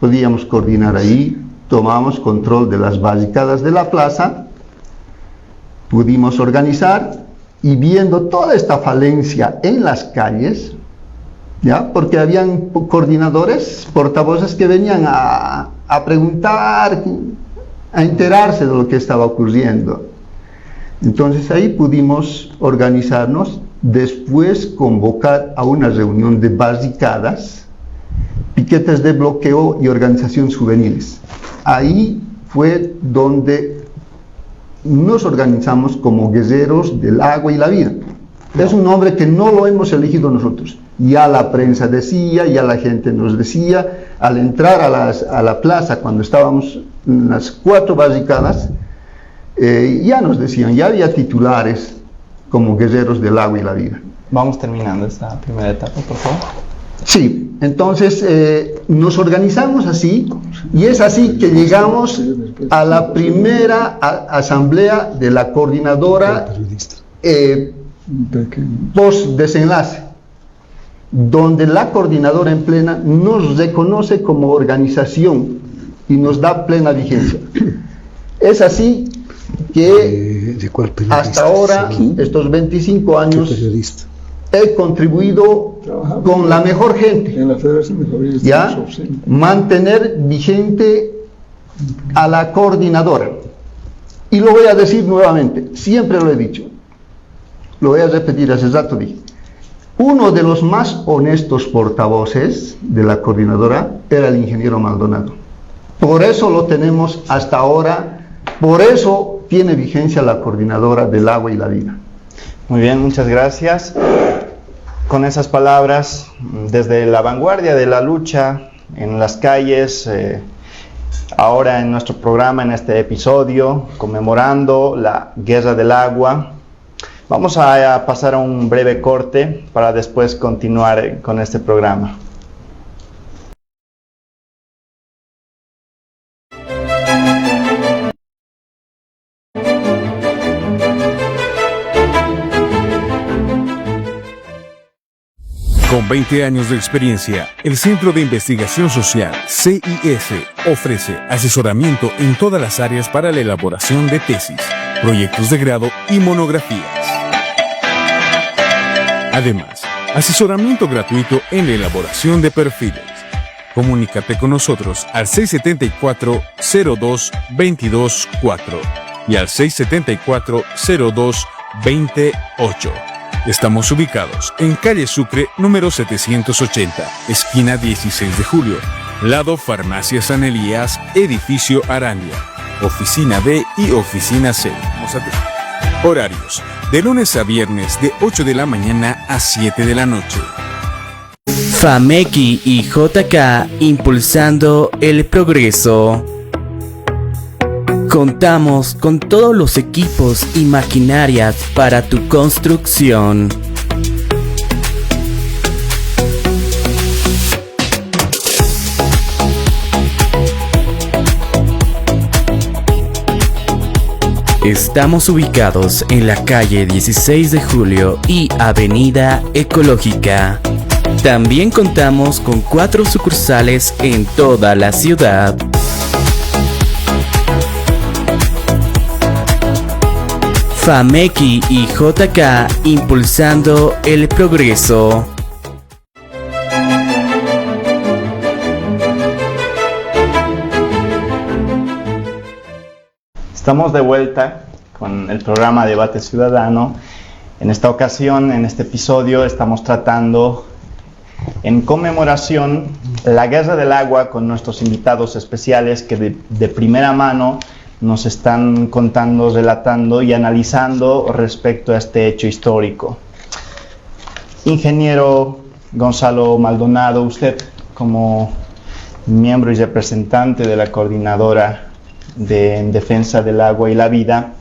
podíamos coordinar ahí, tomamos control de las barricadas de la plaza, pudimos organizar y viendo toda esta falencia en las calles, ¿ya? Porque habían coordinadores, portavoces que venían a preguntar, a enterarse de lo que estaba ocurriendo. Entonces ahí pudimos organizarnos, después convocar a una reunión de barricadas, piquetes de bloqueo y organizaciones juveniles. Ahí fue donde nos organizamos como guerreros del agua y la vida. Es un nombre que no lo hemos elegido nosotros. Ya la prensa decía, ya la gente nos decía, al entrar a la plaza, cuando estábamos en las 4 barricadas, ya nos decían, ya había titulares como guerreros del agua y la vida. Vamos terminando esta primera etapa, por favor. Sí, entonces nos organizamos así, y es así que llegamos a la primera asamblea de la coordinadora post desenlace, donde la coordinadora en plena nos reconoce como organización y nos da plena vigencia. Es así que hasta ahora, estos 25 años, he contribuido con la mejor gente, En la Federación de Fabriles ¿ya? tenemos opción. Mantener vigente a la coordinadora. Y lo voy a decir nuevamente, siempre lo he dicho, lo voy a repetir, hace rato dije, uno de los más honestos portavoces de la coordinadora era el ingeniero Maldonado. Por eso lo tenemos hasta ahora, por eso tiene vigencia la coordinadora del agua y la vida. Muy bien, muchas gracias. Con esas palabras, desde la vanguardia de la lucha en las calles, ahora en nuestro programa, en este episodio, conmemorando la Guerra del Agua, vamos a pasar a un breve corte para después continuar con este programa. Con 20 años de experiencia, el Centro de Investigación Social, CIS, ofrece asesoramiento en todas las áreas para la elaboración de tesis, proyectos de grado y monografías. Además, asesoramiento gratuito en la elaboración de perfiles. Comunícate con nosotros al 674-02-224 y al 674-02-28. Estamos ubicados en calle Sucre, número 780, esquina 16 de julio, lado Farmacia San Elías, edificio Arandia, oficina B y oficina C. Horarios, de lunes a viernes de 8 de la mañana a 7 de la noche. FAMECI y JK impulsando el progreso. Contamos con todos los equipos y maquinarias para tu construcción. Estamos ubicados en la calle 16 de Julio y Avenida Ecológica. También contamos con 4 sucursales en toda la ciudad. FAMECI y JK impulsando el progreso. Estamos de vuelta con el programa Debate Ciudadano. En esta ocasión, en este episodio, estamos tratando en conmemoración la Guerra del Agua con nuestros invitados especiales que de primera mano nos están contando, relatando y analizando respecto a este hecho histórico. Ingeniero Gonzalo Maldonado, usted como miembro y representante de la Coordinadora en Defensa del Agua y la Vida,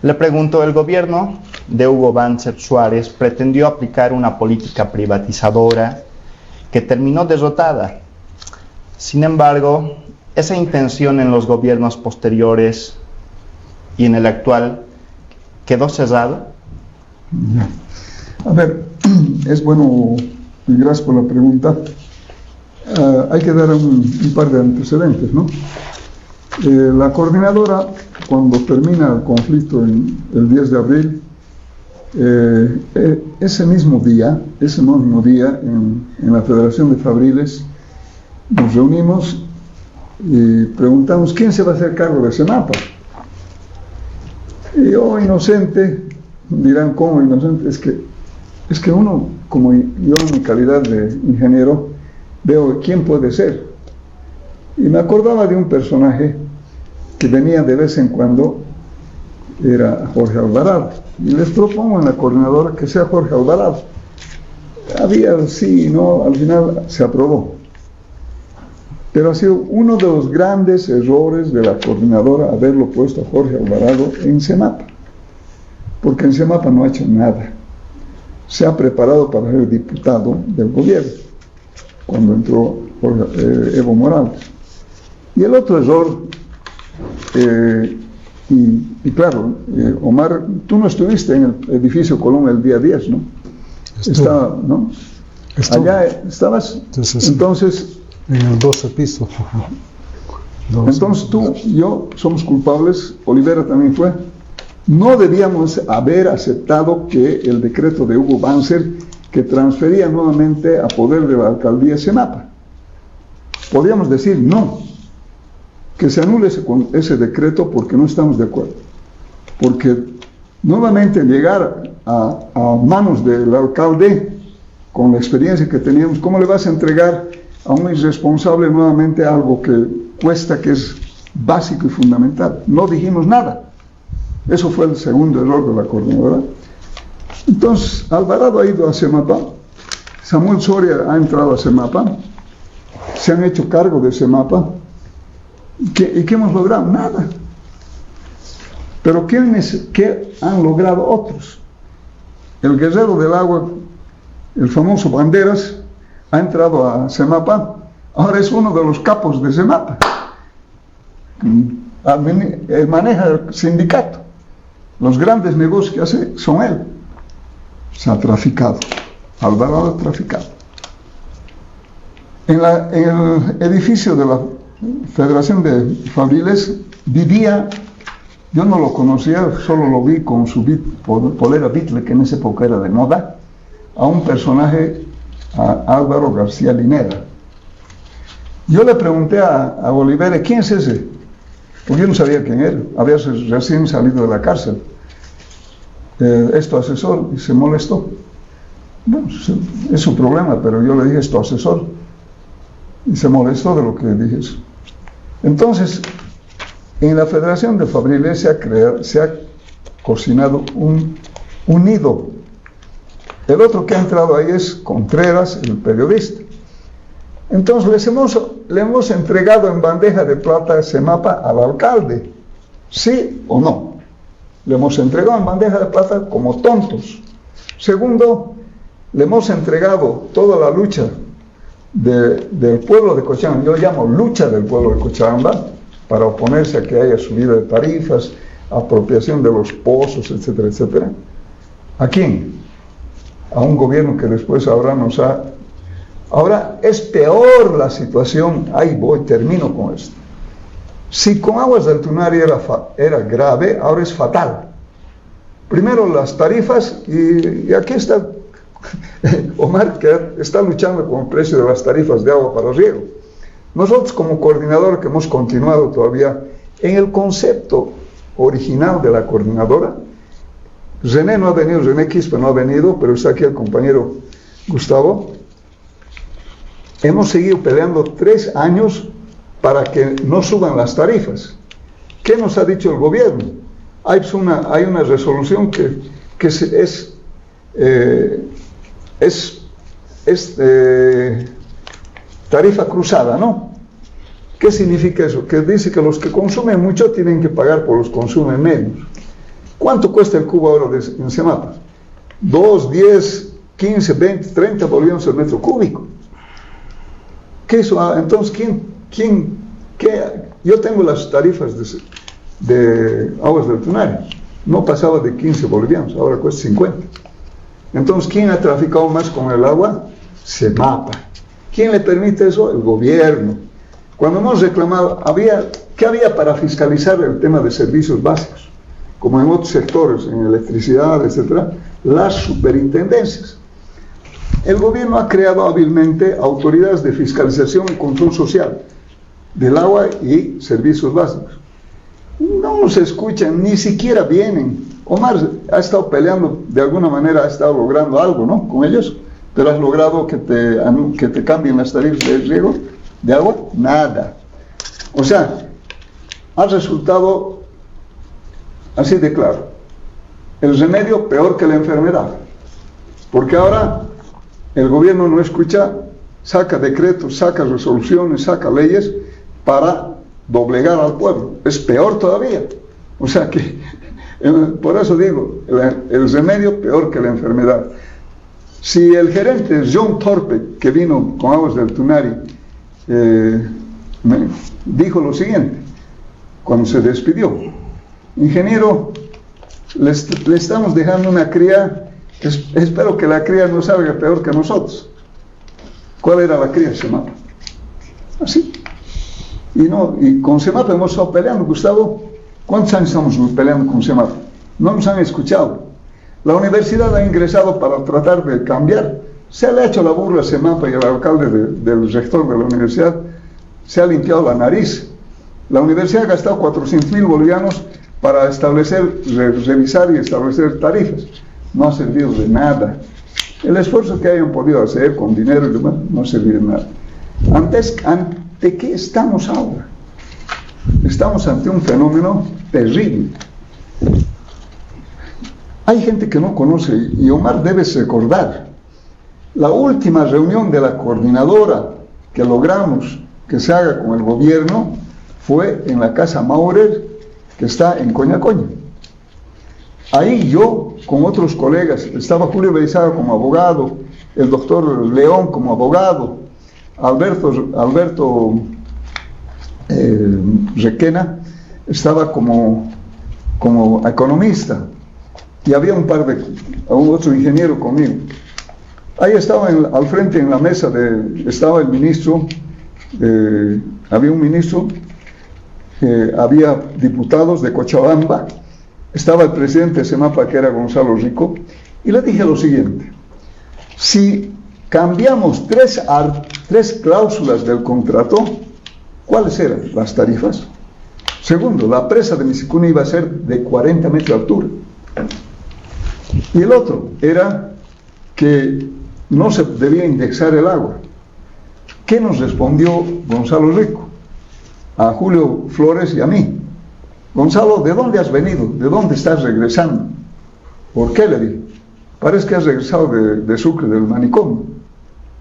le pregunto, el gobierno de Hugo Banzer Suárez pretendió aplicar una política privatizadora que terminó derrotada. Sin embargo, esa intención en los gobiernos posteriores y en el actual quedó cerrada. A ver, es bueno, y gracias por la pregunta. Hay que dar un par de antecedentes, ¿no? La coordinadora, cuando termina el conflicto el 10 de abril, ese mismo día en la Federación de Fabriles, nos reunimos y preguntamos quién se va a hacer cargo de Semapa. Y yo, inocente, dirán, ¿cómo inocente? Es que uno, como yo en mi calidad de ingeniero, veo quién puede ser. Y me acordaba de un personaje que venía de vez en cuando, era Jorge Alvarado. Y les propongo en la coordinadora que sea Jorge Alvarado. Había sí y no, al final se aprobó. Pero ha sido uno de los grandes errores de la coordinadora haberlo puesto a Jorge Alvarado en Semapa. Porque en Semapa no ha hecho nada. Se ha preparado para ser diputado del gobierno, cuando entró Evo Morales. Y el otro error, y claro, Omar, tú no estuviste en el edificio Colón el día 10, ¿no? Estaba, ¿no? Allá estabas. Entonces, en el 12 piso. Entonces tú y yo somos culpables, Olivera también fue. No debíamos haber aceptado que el decreto de Hugo Banzer, que transfería nuevamente a poder de la alcaldía Semapa. Podríamos decir no, que se anule ese decreto porque no estamos de acuerdo. Porque nuevamente llegar a manos del alcalde, con la experiencia que teníamos, ¿cómo le vas a entregar a un irresponsable nuevamente algo que cuesta, que es básico y fundamental? No dijimos nada. Eso fue el segundo error de la coordinadora. Entonces, Alvarado ha ido a Semapa, Samuel Soria ha entrado a Semapa, se han hecho cargo de Semapa. ¿Y qué hemos logrado? Nada. Pero ¿qué han logrado otros? El guerrero del agua, el famoso Banderas, ha entrado a Semapa, ahora es uno de los capos de Semapa. Maneja el sindicato. Los grandes negocios que hace son él. Se ha traficado. Alvarado ha traficado. En el edificio de la Federación de Fabriles vivía, yo no lo conocía, solo lo vi con su polera Beatle, que en esa época era de moda, a un personaje, a Álvaro García Linera. Yo le pregunté a Olivera, ¿quién es ese? Porque yo no sabía quién era, había recién salido de la cárcel. ¿Es tu asesor? Y se molestó. Bueno, es su problema, pero yo le dije, ¿es tu asesor? Y se molestó de lo que dije eso. Entonces, en la Federación de Fabriles se ha cocinado un nido. El otro que ha entrado ahí es Contreras, el periodista. Entonces le hemos entregado en bandeja de plata Semapa al alcalde, ¿sí o no? Le hemos entregado en bandeja de plata como tontos. Segundo, le hemos entregado toda la lucha del pueblo de Cochabamba, yo llamo lucha del pueblo de Cochabamba, para oponerse a que haya subida de tarifas, apropiación de los pozos, etcétera, etcétera. ¿A quién? A un gobierno que después ahora nos ha... Ahora es peor la situación, ahí voy, termino con esto. Si con Aguas del Tunari era grave, ahora es fatal. Primero las tarifas, y aquí está Omar, que está luchando con el precio de las tarifas de agua para riego. Nosotros como coordinador, que hemos continuado todavía en el concepto original de la coordinadora, René no ha venido, René Quispe no ha venido, pero está aquí el compañero Gustavo. Hemos seguido peleando 3 años para que no suban las tarifas. ¿Qué nos ha dicho el gobierno? Hay una resolución que es tarifa cruzada, ¿no? ¿Qué significa eso? Que dice que los que consumen mucho tienen que pagar por los que consumen menos. ¿Cuánto cuesta el cubo ahora en Semapa? 2, 10, 15, 20, 30 bolivianos el metro cúbico. ¿Qué eso? Entonces, yo tengo las tarifas de Aguas del Tunari. No pasaba de 15 bolivianos, ahora cuesta 50. Entonces, ¿quién ha traficado más con el agua? Semapa. ¿Quién le permite eso? El gobierno. Cuando hemos reclamado, ¿qué había para fiscalizar el tema de servicios básicos? Como en otros sectores, en electricidad, etcétera, las superintendencias. El gobierno ha creado hábilmente autoridades de fiscalización y control social del agua y servicios básicos. No nos escuchan, ni siquiera vienen. Omar ha estado peleando, de alguna manera ha estado logrando algo, ¿no? Con ellos, pero has logrado que te cambien las tarifas de riego, de agua, nada. O sea, ha resultado así de claro. El remedio peor que la enfermedad, porque ahora el gobierno no escucha, saca decretos, saca resoluciones, saca leyes para doblegar al pueblo. Es peor todavía. O sea que, por eso digo, el remedio peor que la enfermedad. Si el gerente John Torpe, que vino con Aguas del Tunari, me dijo lo siguiente, cuando se despidió: ingeniero, le estamos dejando una cría, espero que la cría no salga peor que nosotros. ¿Cuál era la cría? Semapa. Así. Y con Semapa hemos estado peleando, Gustavo. ¿Cuántos años estamos peleando con Semapa? No nos han escuchado. La universidad ha ingresado para tratar de cambiar. Se le ha hecho la burla a Semapa y al alcalde del rector de la universidad se ha limpiado la nariz. La universidad ha gastado 400,000 bolivianos para revisar y establecer tarifas. No ha servido de nada. El esfuerzo que hayan podido hacer con dinero y demás no ha servido de nada. ¿Ante qué estamos ahora? Estamos ante un fenómeno terrible. Hay gente que no conoce, y Omar debes recordar, la última reunión de la coordinadora que logramos que se haga con el gobierno fue en la Casa Maurer, que está en Coñacoña. Ahí yo, con otros colegas, estaba Julio Beizaga como abogado, el doctor León como abogado, Alberto Requena estaba como economista, y había otro ingeniero conmigo. Ahí estaba al frente en la mesa, estaba el ministro, había un ministro, había diputados de Cochabamba, estaba el presidente de Semapa, que era Gonzalo Rico, y le dije lo siguiente: si cambiamos tres cláusulas del contrato, ¿cuáles eran? Las tarifas. Segundo, la presa de Misicuna iba a ser de 40 metros de altura. Y el otro era que no se debía indexar el agua. ¿Qué nos respondió Gonzalo Rico? A Julio Flores y a mí: Gonzalo, ¿de dónde has venido? ¿De dónde estás regresando? ¿Por qué? Le dije. Parece que has regresado de Sucre, del manicomio.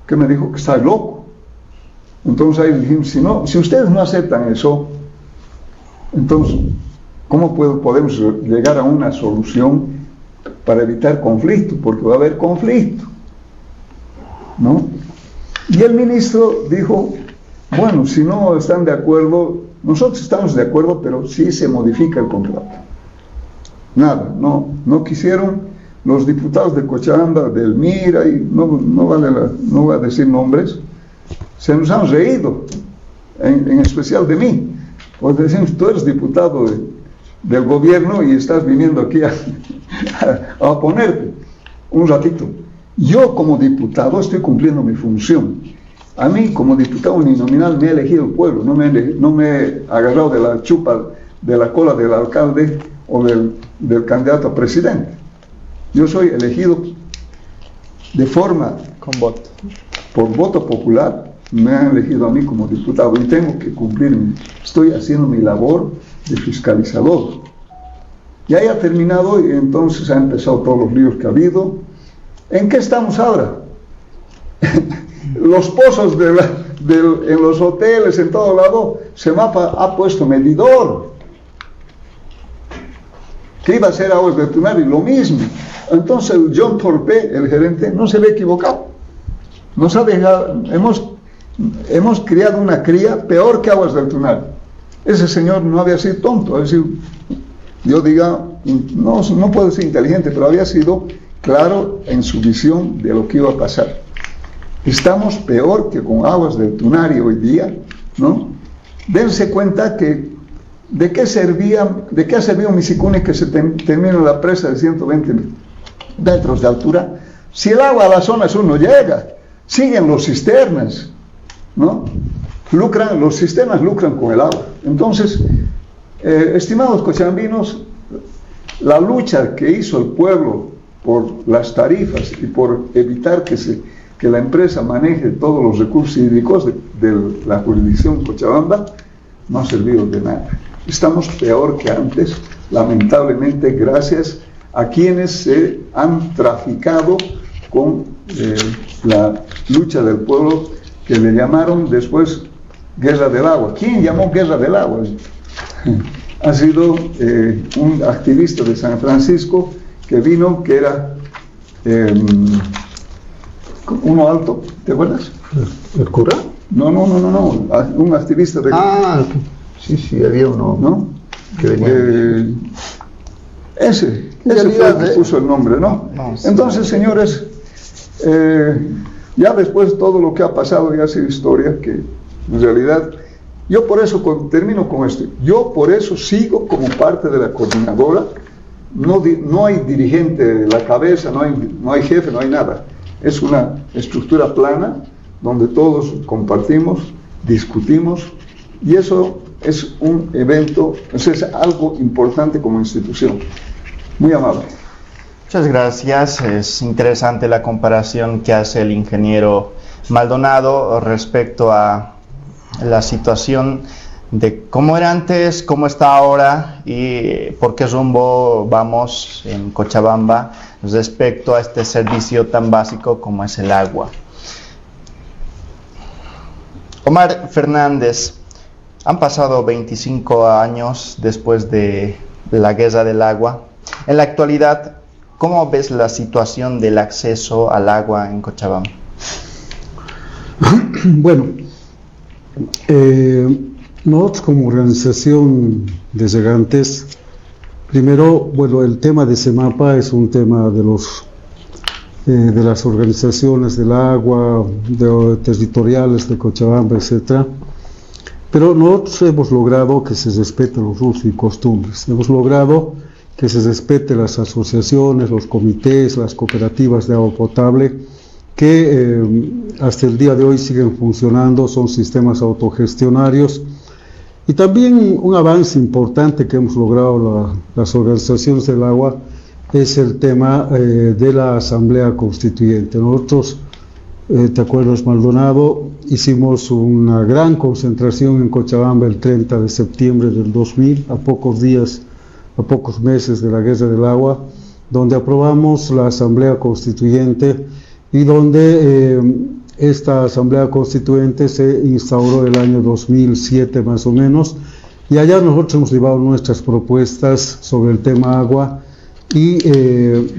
¿Qué me dijo? Que está loco. Entonces ahí dijimos: si ustedes no aceptan eso, entonces, ¿cómo podemos llegar a una solución para evitar conflicto? Porque va a haber conflicto, ¿no? Y el ministro dijo: bueno, si no están de acuerdo, nosotros estamos de acuerdo, pero sí se modifica el contrato. nada, no quisieron los diputados de Cochabamba, del MIRA, y no voy a decir nombres, se nos han reído, en especial de mí, porque decimos, tú eres diputado del gobierno y estás viniendo aquí a oponerte. Un ratito, yo como diputado estoy cumpliendo mi función. A mí como diputado uninominal me ha elegido el pueblo, no me he agarrado de la chupa, de la cola del alcalde o del candidato a presidente. Yo soy elegido de forma, Con voto. por voto popular, me han elegido a mí como diputado y tengo que cumplir, estoy haciendo mi labor de fiscalizador. Ya ha terminado y entonces ha empezado todos los líos que ha habido. ¿En qué estamos ahora? Los pozos en los hoteles, en todo lado, Semapa ha puesto medidor. ¿Qué iba a hacer Aguas del Tunari? Lo mismo. Entonces John Torpe, el gerente, no se ve equivocado. Nos ha dejado, hemos criado una cría peor que Aguas del Tunari. Ese señor no había sido tonto, había sido, yo diga, no puedo ser inteligente, pero había sido claro en su visión de lo que iba a pasar. Estamos peor que con Aguas del Tunari hoy día, ¿no? Dense cuenta que ¿de qué ha servido Misicune que se termine la presa de 120 metros de altura? Si el agua a la zona sur no llega, siguen los cisternas, ¿no? Los sistemas lucran con el agua. Entonces, estimados cochabambinos, la lucha que hizo el pueblo por las tarifas y por evitar que la empresa maneje todos los recursos hídricos de la jurisdicción Cochabamba no ha servido de nada. Estamos peor que antes, lamentablemente, gracias a quienes se han traficado con la lucha del pueblo, que le llamaron después Guerra del Agua. ¿Quién llamó Guerra del Agua? Ha sido un activista de San Francisco que vino, que era uno alto, ¿te acuerdas? ¿El cura? No, un activista de... Sí, había uno, ¿no? Que venía. Ese fue el que puso el nombre, ¿no? Entonces, señores, ya después todo lo que ha pasado ya ha sido historia, que en realidad, yo por eso termino con esto, yo por eso sigo como parte de la coordinadora, no hay dirigente de la cabeza, no hay jefe, no hay nada, es una estructura plana, donde todos compartimos, discutimos, y eso es un evento, es algo importante como institución. Muy amable. Muchas gracias. Es interesante la comparación que hace el ingeniero Maldonado respecto a la situación de cómo era antes, cómo está ahora y por qué rumbo vamos en Cochabamba respecto a este servicio tan básico como es el agua. Omar Fernández, han pasado 25 años después de la Guerra del Agua. En la actualidad, ¿cómo ves la situación del acceso al agua en Cochabamba? Bueno, nosotros como organización de regantes, primero, el tema de Semapa es un tema de las organizaciones del agua, territoriales de Cochabamba, etcétera. Pero nosotros hemos logrado que se respeten los usos y costumbres, hemos logrado que se respeten las asociaciones, los comités, las cooperativas de agua potable, que hasta el día de hoy siguen funcionando, son sistemas autogestionarios. Y también un avance importante que hemos logrado las organizaciones del agua es el tema de la Asamblea Constituyente. Nosotros, ¿te acuerdas, Maldonado? Hicimos una gran concentración en Cochabamba el 30 de septiembre del 2000, a pocos meses de la Guerra del Agua, donde aprobamos la Asamblea Constituyente y donde esta Asamblea Constituyente se instauró el año 2007 más o menos, y allá nosotros hemos llevado nuestras propuestas sobre el tema agua y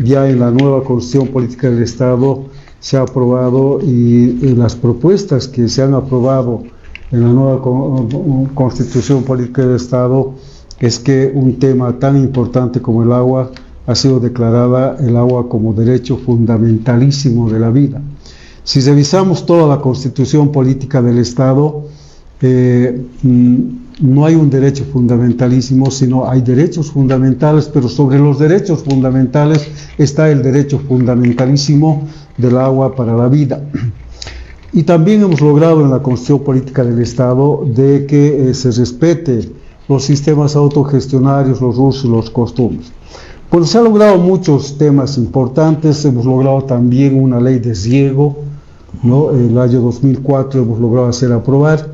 ya en la nueva Constitución Política del Estado se ha aprobado y las propuestas que se han aprobado en la nueva Constitución Política del Estado es que un tema tan importante como el agua ha sido declarada el agua como derecho fundamentalísimo de la vida. Si revisamos toda la constitución política del Estado, no hay un derecho fundamentalísimo, sino hay derechos fundamentales, pero sobre los derechos fundamentales está el derecho fundamentalísimo del agua para la vida. Y también hemos logrado en la Constitución Política del Estado de que se respete los sistemas autogestionarios, los usos y los costumbres. Pues se han logrado muchos temas importantes, hemos logrado también una ley de riego, ¿no? El año 2004 hemos logrado hacer aprobar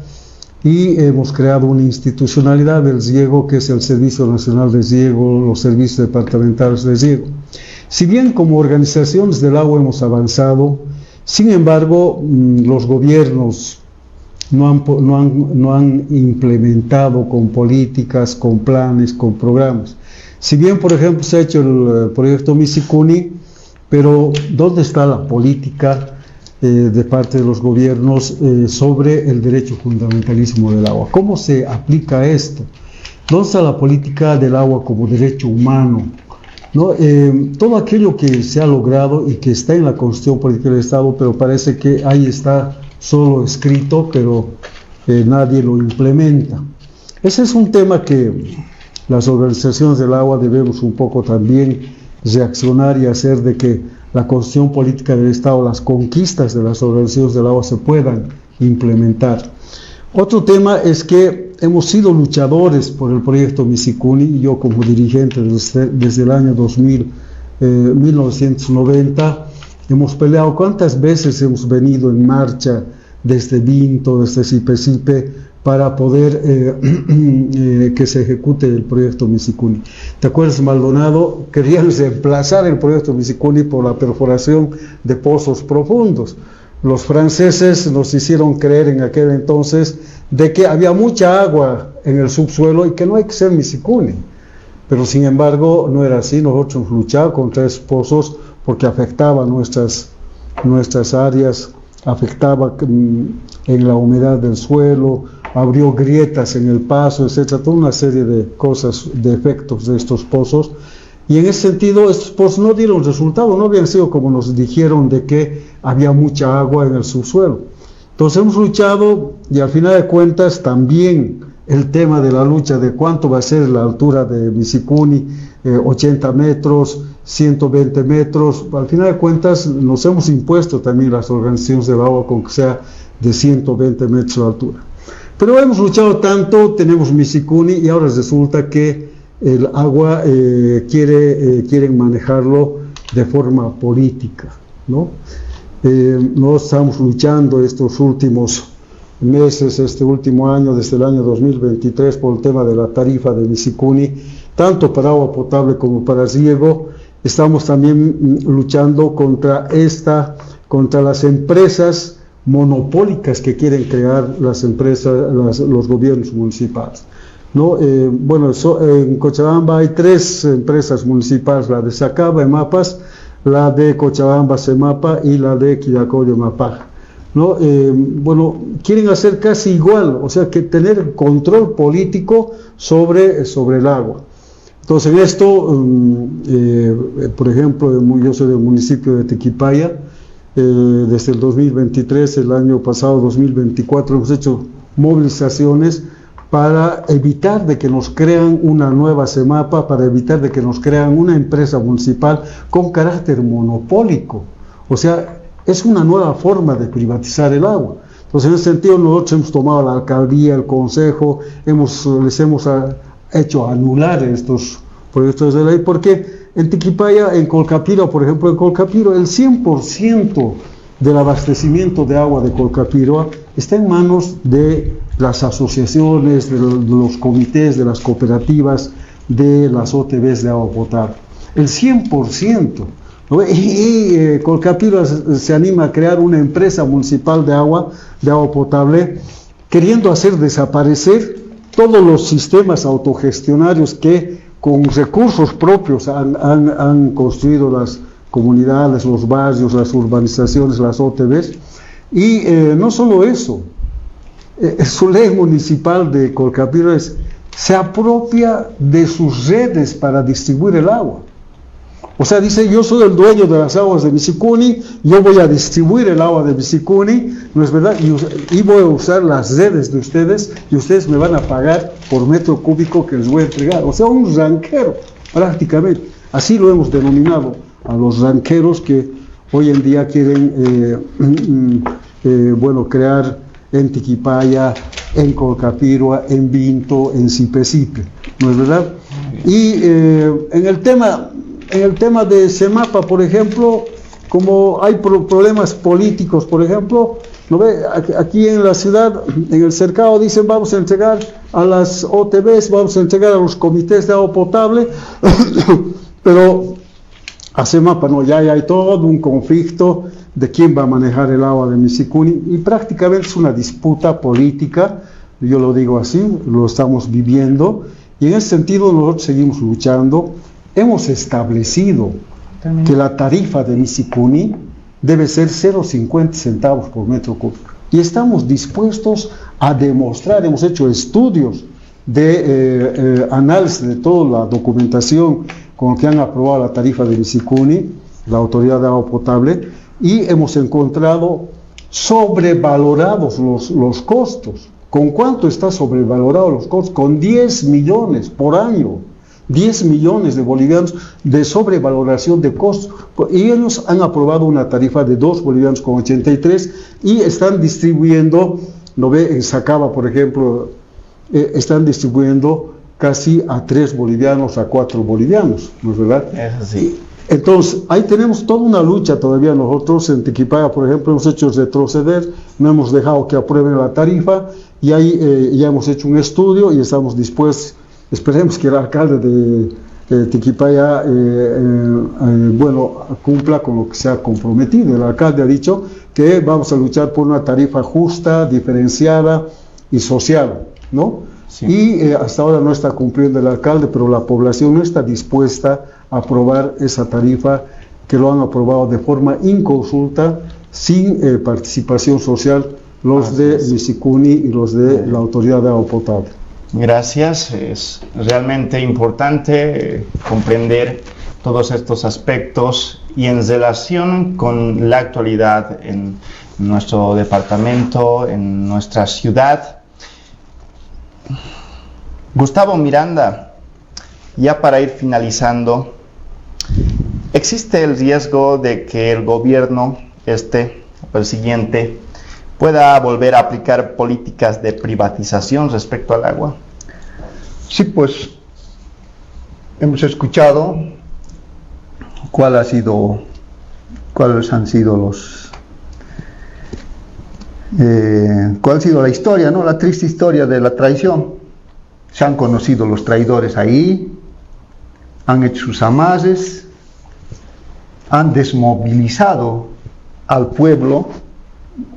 y hemos creado una institucionalidad del riego que es el Servicio Nacional de Riego, los servicios departamentales de riego. Si bien como organizaciones del agua hemos avanzado, sin embargo los gobiernos no han implementado con políticas, con planes, con programas. Si bien, por ejemplo, se ha hecho el proyecto Misikuni, pero ¿dónde está la política de parte de los gobiernos sobre el derecho fundamentalísimo del agua? ¿Cómo se aplica esto? ¿Dónde está la política del agua como derecho humano? ¿No? Todo aquello que se ha logrado y que está en la Constitución Política del Estado, pero parece que ahí está solo escrito, pero nadie lo implementa. Ese es un tema que las organizaciones del agua debemos un poco también reaccionar y hacer de que la Constitución Política del Estado, las conquistas de las organizaciones del agua se puedan implementar. Otro tema es que hemos sido luchadores por el proyecto Misikuni, yo como dirigente desde el año 1990, hemos peleado. ¿Cuántas veces hemos venido en marcha desde Vinto, desde Sipe para poder que se ejecute el proyecto Misikuni? ¿Te acuerdas, Maldonado? Querían reemplazar el proyecto Misikuni por la perforación de pozos profundos. Los franceses nos hicieron creer en aquel entonces de que había mucha agua en el subsuelo y que no hay que hacer Misikuni. Pero sin embargo no era así. Nosotros hemos luchado contra esos pozos porque afectaba nuestras áreas, afectaba en la humedad del suelo, abrió grietas en el paso, etcétera, toda una serie de cosas, de efectos de estos pozos. Y en ese sentido, estos pozos no dieron resultado, no habían sido como nos dijeron de que había mucha agua en el subsuelo. Entonces hemos luchado y al final de cuentas también el tema de la lucha de cuánto va a ser la altura de Misikuni, 80 metros, 120 metros, al final de cuentas nos hemos impuesto también las organizaciones del agua con que sea de 120 metros de altura. Pero hemos luchado tanto, tenemos Misikuni y ahora resulta que el agua quieren manejarlo de forma política, ¿no? No estamos luchando estos últimos meses, este último año, desde el año 2023, por el tema de la tarifa de Misikuni, tanto para agua potable como para riego. Estamos también luchando contra las empresas monopólicas que quieren crear las empresas, los gobiernos municipales, ¿no? En Cochabamba hay 3 empresas municipales, la de Sacaba, Emapas, la de Cochabamba, Semapa, y la de Quillacollo, Mapaja, ¿no? Quieren hacer casi igual, o sea, que tener control político sobre el agua. Entonces, en esto, por ejemplo, yo soy del municipio de Tequipaya. Desde el 2023, el año pasado 2024, hemos hecho movilizaciones para evitar de que nos crean una nueva Semapa, para evitar de que nos crean una empresa municipal con carácter monopólico. O sea, es una nueva forma de privatizar el agua. Entonces, en ese sentido, nosotros hemos tomado la alcaldía, el consejo, les hemos hecho anular estos proyectos de ley, porque en Tequipaya, en Colcapiro, por ejemplo, el 100% del abastecimiento de agua de Colcapiro está en manos de las asociaciones, de los comités, de las cooperativas, de las OTBs de agua potable. El 100%. ¿No? Y Colcapiro se anima a crear una empresa municipal de agua potable, queriendo hacer desaparecer todos los sistemas autogestionarios que con recursos propios han construido las comunidades, los barrios, las urbanizaciones, las OTBs. Y no solo eso, su ley municipal de Colcapiro es se apropia de sus redes para distribuir el agua. O sea, dice, yo soy el dueño de las aguas de Misikuni, yo voy a distribuir el agua de Misikuni, ¿no es verdad? Y voy a usar las redes de ustedes y ustedes me van a pagar por metro cúbico que les voy a entregar. O sea, un ranquero, prácticamente. Así lo hemos denominado a los ranqueros que hoy en día quieren, crear en Tiquipaya, en Colcapirua, en Vinto, en Sipesipe, ¿no es verdad? Y en el tema de Semapa, por ejemplo, como hay problemas políticos, por ejemplo, ¿no ve? Aquí en la ciudad, en el cercado, dicen vamos a entregar a las OTBs, vamos a entregar a los comités de agua potable, pero a Semapa no, ya hay todo un conflicto de quién va a manejar el agua de Misikuni, y prácticamente es una disputa política, yo lo digo así, lo estamos viviendo, y en ese sentido nosotros seguimos luchando. Hemos establecido que la tarifa de Misikuni debe ser 0,50 centavos por metro cúbico, y estamos dispuestos a demostrar, hemos hecho estudios de análisis de toda la documentación con que han aprobado la tarifa de Misikuni, la Autoridad de Agua Potable, y hemos encontrado sobrevalorados los costos. ¿Con cuánto está sobrevalorado los costos? Con 10 millones por año, 10 millones de bolivianos de sobrevaloración de costos. Y ellos han aprobado una tarifa de 2 bolivianos con 83 y están distribuyendo, ¿no ve? En Sacaba, por ejemplo, están distribuyendo casi a 3 bolivianos, a 4 bolivianos, ¿no es verdad? Es así. Entonces, ahí tenemos toda una lucha todavía. Nosotros en Tiquipaya, por ejemplo, hemos hecho retroceder, no hemos dejado que aprueben la tarifa, y ahí ya hemos hecho un estudio y estamos dispuestos, esperemos que el alcalde de Tiquipaya cumpla con lo que se ha comprometido. El alcalde ha dicho que vamos a luchar por una tarifa justa, diferenciada y social, ¿no? Sí. Y hasta ahora no está cumpliendo el alcalde, pero la población no está dispuesta a aprobar esa tarifa, que lo han aprobado de forma inconsulta, sin participación social, los de Misikuni y los de la Autoridad de Agua Potable. Gracias, es realmente importante comprender todos estos aspectos, y en relación con la actualidad en nuestro departamento, en nuestra ciudad. Gustavo Miranda, ya para ir finalizando, ¿existe el riesgo de que el gobierno, o el siguiente, pueda volver a aplicar políticas de privatización respecto al agua? Sí, pues hemos escuchado cuáles han sido cuál ha sido la historia, ¿no? La triste historia de la traición. Se han conocido los traidores ahí, han hecho sus amarres, han desmovilizado al pueblo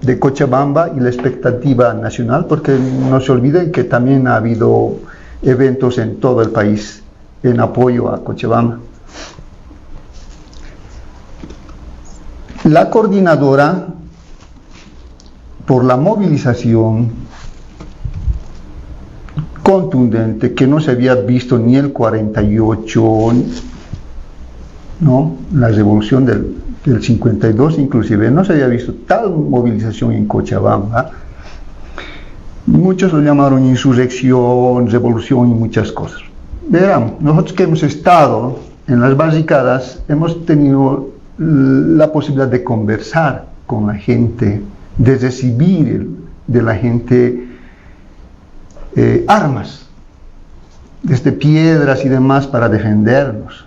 de Cochabamba y la expectativa nacional, porque no se olviden que también ha habido eventos en todo el país en apoyo a Cochabamba. La coordinadora, por la movilización contundente que no se había visto ni el 48, ¿no? La revolución del 52 inclusive, no se había visto tal movilización en Cochabamba. Muchos lo llamaron insurrección, revolución y muchas cosas. Verán, nosotros que hemos estado en las barricadas, hemos tenido la posibilidad de conversar con la gente, de recibir de la gente armas, desde piedras y demás para defendernos,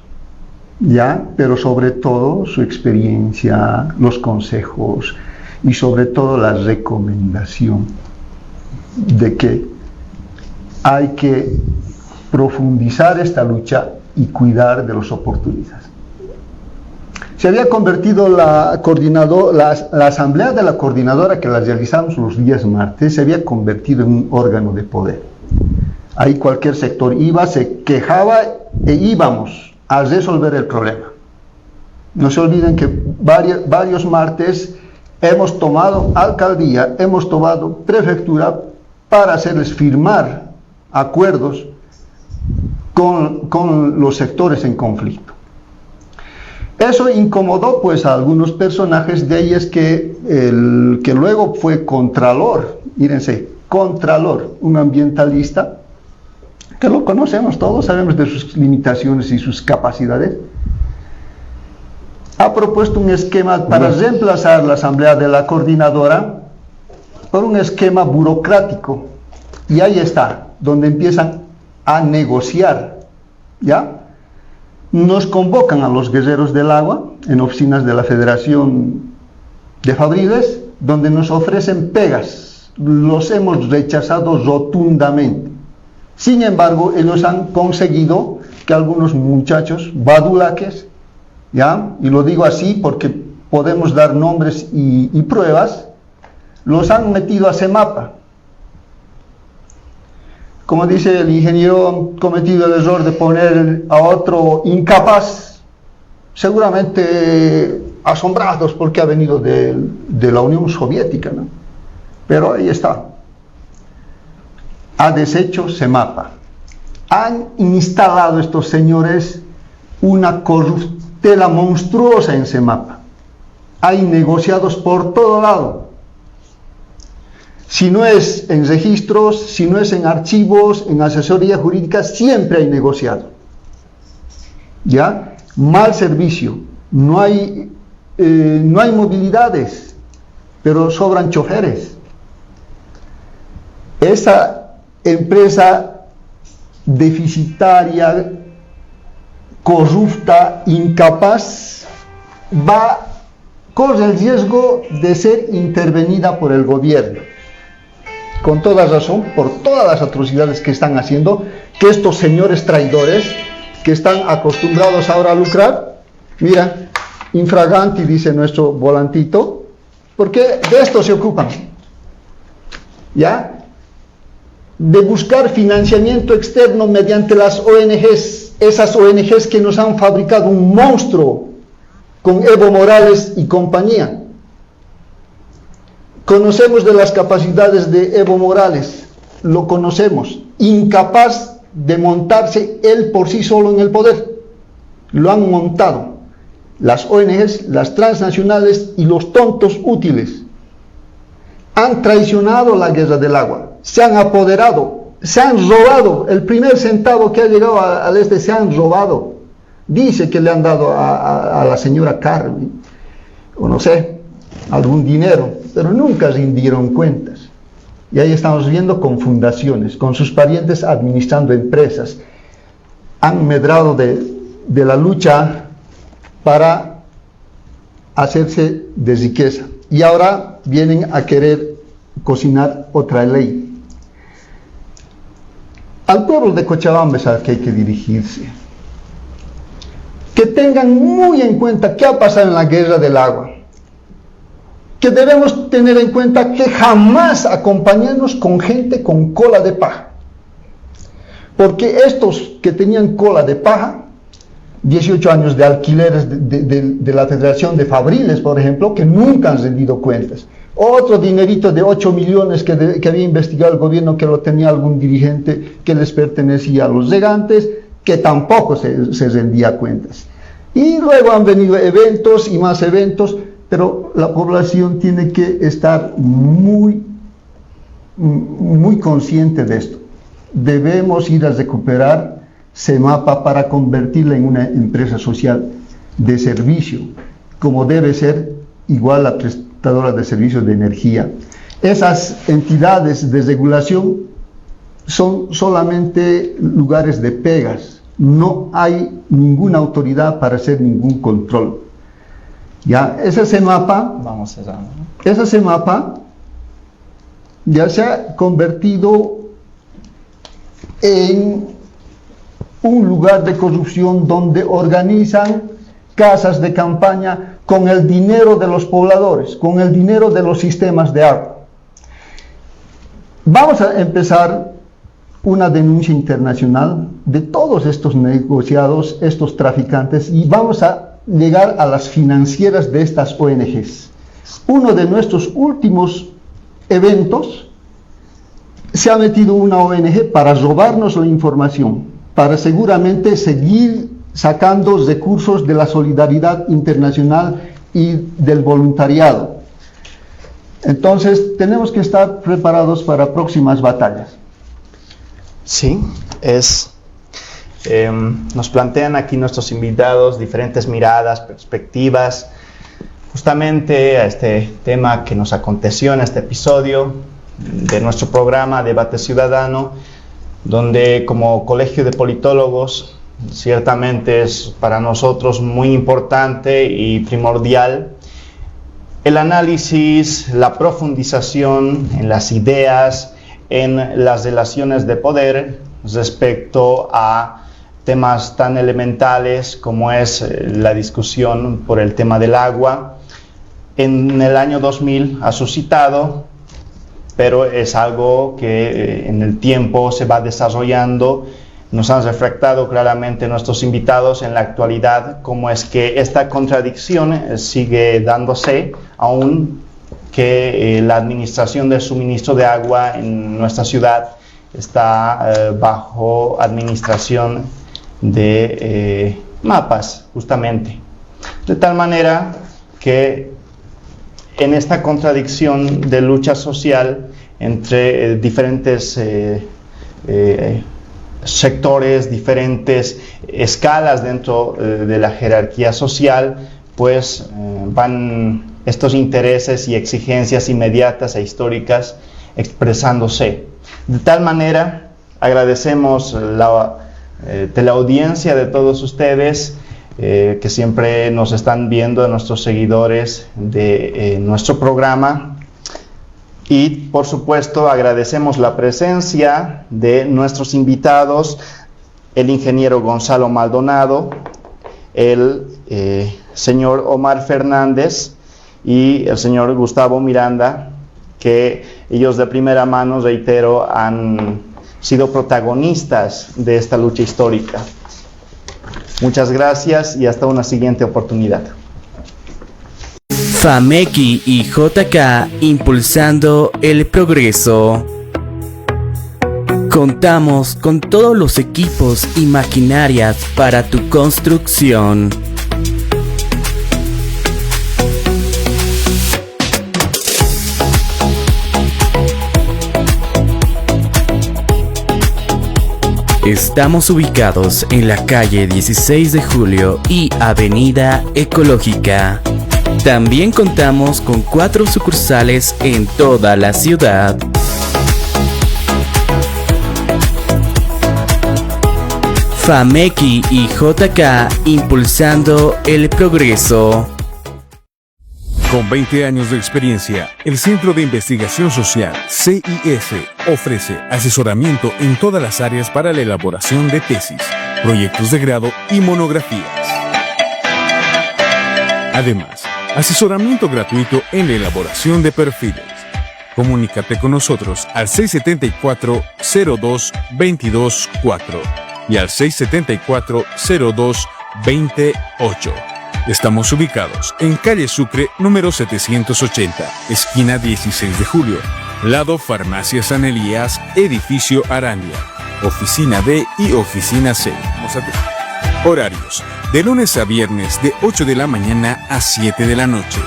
¿ya? Pero sobre todo su experiencia, los consejos y sobre todo la recomendación de que hay que profundizar esta lucha y cuidar de los oportunistas. Se había convertido la asamblea de la coordinadora, que la realizamos los días martes, se había convertido en un órgano de poder. Ahí cualquier sector iba, se quejaba e íbamos a resolver el problema. No se olviden que varios martes hemos tomado alcaldía, hemos tomado prefectura para hacerles firmar acuerdos con los sectores en conflicto. Eso incomodó pues a algunos personajes, de ellos que luego fue Contralor, mírense, Contralor, un ambientalista, que lo conocemos todos, sabemos de sus limitaciones y sus capacidades, ha propuesto un esquema para reemplazar la asamblea de la coordinadora por un esquema burocrático, y ahí está, donde empiezan a negociar, ¿ya? Nos convocan a los guerreros del agua en oficinas de la Federación de Fabriles, donde nos ofrecen pegas. Los hemos rechazado rotundamente. Sin embargo, ellos han conseguido que algunos muchachos badulaques, ¿ya? Y lo digo así porque podemos dar nombres y pruebas, los han metido a CEMAPA. Como dice el ingeniero, han cometido el error de poner a otro incapaz, seguramente asombrados porque ha venido de la Unión Soviética, ¿no? Pero ahí está. Ha deshecho CEMAPA. Han instalado estos señores una corruptela monstruosa en CEMAPA. Hay negociados por todo lado. Si no es en registros, si no es en archivos, en asesoría jurídica, siempre hay negociado. ¿Ya? Mal servicio, no hay movilidades, pero sobran choferes. Esa empresa deficitaria, corrupta, incapaz, corre el riesgo de ser intervenida por el gobierno. Con toda razón, por todas las atrocidades que están haciendo, que estos señores traidores, que están acostumbrados ahora a lucrar, mira, infraganti, dice nuestro volantito, porque de esto se ocupan, ¿ya? De buscar financiamiento externo mediante las ONGs, esas ONGs que nos han fabricado un monstruo con Evo Morales y compañía. Conocemos de las capacidades de Evo Morales, lo conocemos, incapaz de montarse él por sí solo en el poder. Lo han montado las ONGs, las transnacionales y los tontos útiles. Han traicionado la guerra del agua, se han apoderado, se han robado, el primer centavo que ha llegado al este se han robado. Dice que le han dado a la señora Carmen, o no sé, algún dinero, pero nunca rindieron cuentas. Y ahí estamos viendo con fundaciones, con sus parientes administrando empresas. Han medrado de la lucha para hacerse de riqueza. Y ahora vienen a querer cocinar otra ley. Al pueblo de Cochabamba es al que hay que dirigirse. Que tengan muy en cuenta qué ha pasado en la guerra del agua. Que debemos tener en cuenta que jamás acompañarnos con gente con cola de paja. Porque estos que tenían cola de paja, 18 años de alquileres de la Federación de Fabriles, por ejemplo, que nunca han rendido cuentas. Otro dinerito de 8 millones que había investigado el gobierno, que lo tenía algún dirigente que les pertenecía a los regantes, que tampoco se rendía cuentas. Y luego han venido eventos y más eventos, pero la población tiene que estar muy consciente de esto. Debemos ir a recuperar CEMAPA para convertirla en una empresa social de servicio, como debe ser igual la prestadora de servicios de energía. Esas entidades de regulación son solamente lugares de pegas, no hay ninguna autoridad para hacer ningún control. Ya, esa CEMAPA ya se ha convertido en un lugar de corrupción donde organizan casas de campaña con el dinero de los pobladores, con el dinero de los sistemas de agua. Vamos a empezar una denuncia internacional de todos estos negociados, estos traficantes, y vamos a llegar a las financieras de estas ONGs. Uno de nuestros últimos eventos se ha metido una ONG para robarnos la información, para seguramente seguir sacando recursos de la solidaridad internacional y del voluntariado. Entonces, tenemos que estar preparados para próximas batallas. Sí, nos plantean aquí nuestros invitados diferentes miradas, perspectivas, justamente a este tema que nos aconteció en este episodio de nuestro programa Debate Ciudadano, donde como Colegio de Politólogos ciertamente es para nosotros muy importante y primordial el análisis, la profundización en las ideas, en las relaciones de poder respecto a temas tan elementales como es la discusión por el tema del agua. En el año 2000 ha suscitado, pero es algo que en el tiempo se va desarrollando. Nos han refractado claramente nuestros invitados en la actualidad cómo es que esta contradicción sigue dándose, aún que la administración del suministro de agua en nuestra ciudad está bajo administración de mapas, justamente. De tal manera que en esta contradicción de lucha social entre diferentes sectores, diferentes escalas dentro de la jerarquía social, pues van estos intereses y exigencias inmediatas e históricas expresándose. De tal manera, agradecemos la teleaudiencia de todos ustedes que siempre nos están viendo, de nuestros seguidores de nuestro programa. Y por supuesto agradecemos la presencia de nuestros invitados, el ingeniero Gonzalo Maldonado, el señor Omar Fernández y el señor Gustavo Miranda, que ellos de primera mano, reitero, han sido protagonistas de esta lucha histórica. Muchas gracias y hasta una siguiente oportunidad. FAMECI y JK impulsando el progreso. Contamos con todos los equipos y maquinarias para tu construcción. Estamos ubicados en la calle 16 de Julio y Avenida Ecológica. También contamos con 4 sucursales en toda la ciudad. FAMECI y JK impulsando el progreso. Con 20 años de experiencia, el Centro de Investigación Social, CIS, ofrece asesoramiento en todas las áreas para la elaboración de tesis, proyectos de grado y monografías. Además, asesoramiento gratuito en la elaboración de perfiles. Comunícate con nosotros al 674-02-224 y al 674-02-28. Estamos ubicados en calle Sucre, número 780, esquina 16 de Julio, lado Farmacia San Elías, edificio Arandia, oficina D y oficina C. Horarios, de lunes a viernes de 8 de la mañana a 7 de la noche.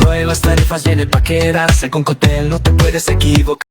Nuevas tarifas vienen pa' quedarse. Con Cotel no te puedes equivocar.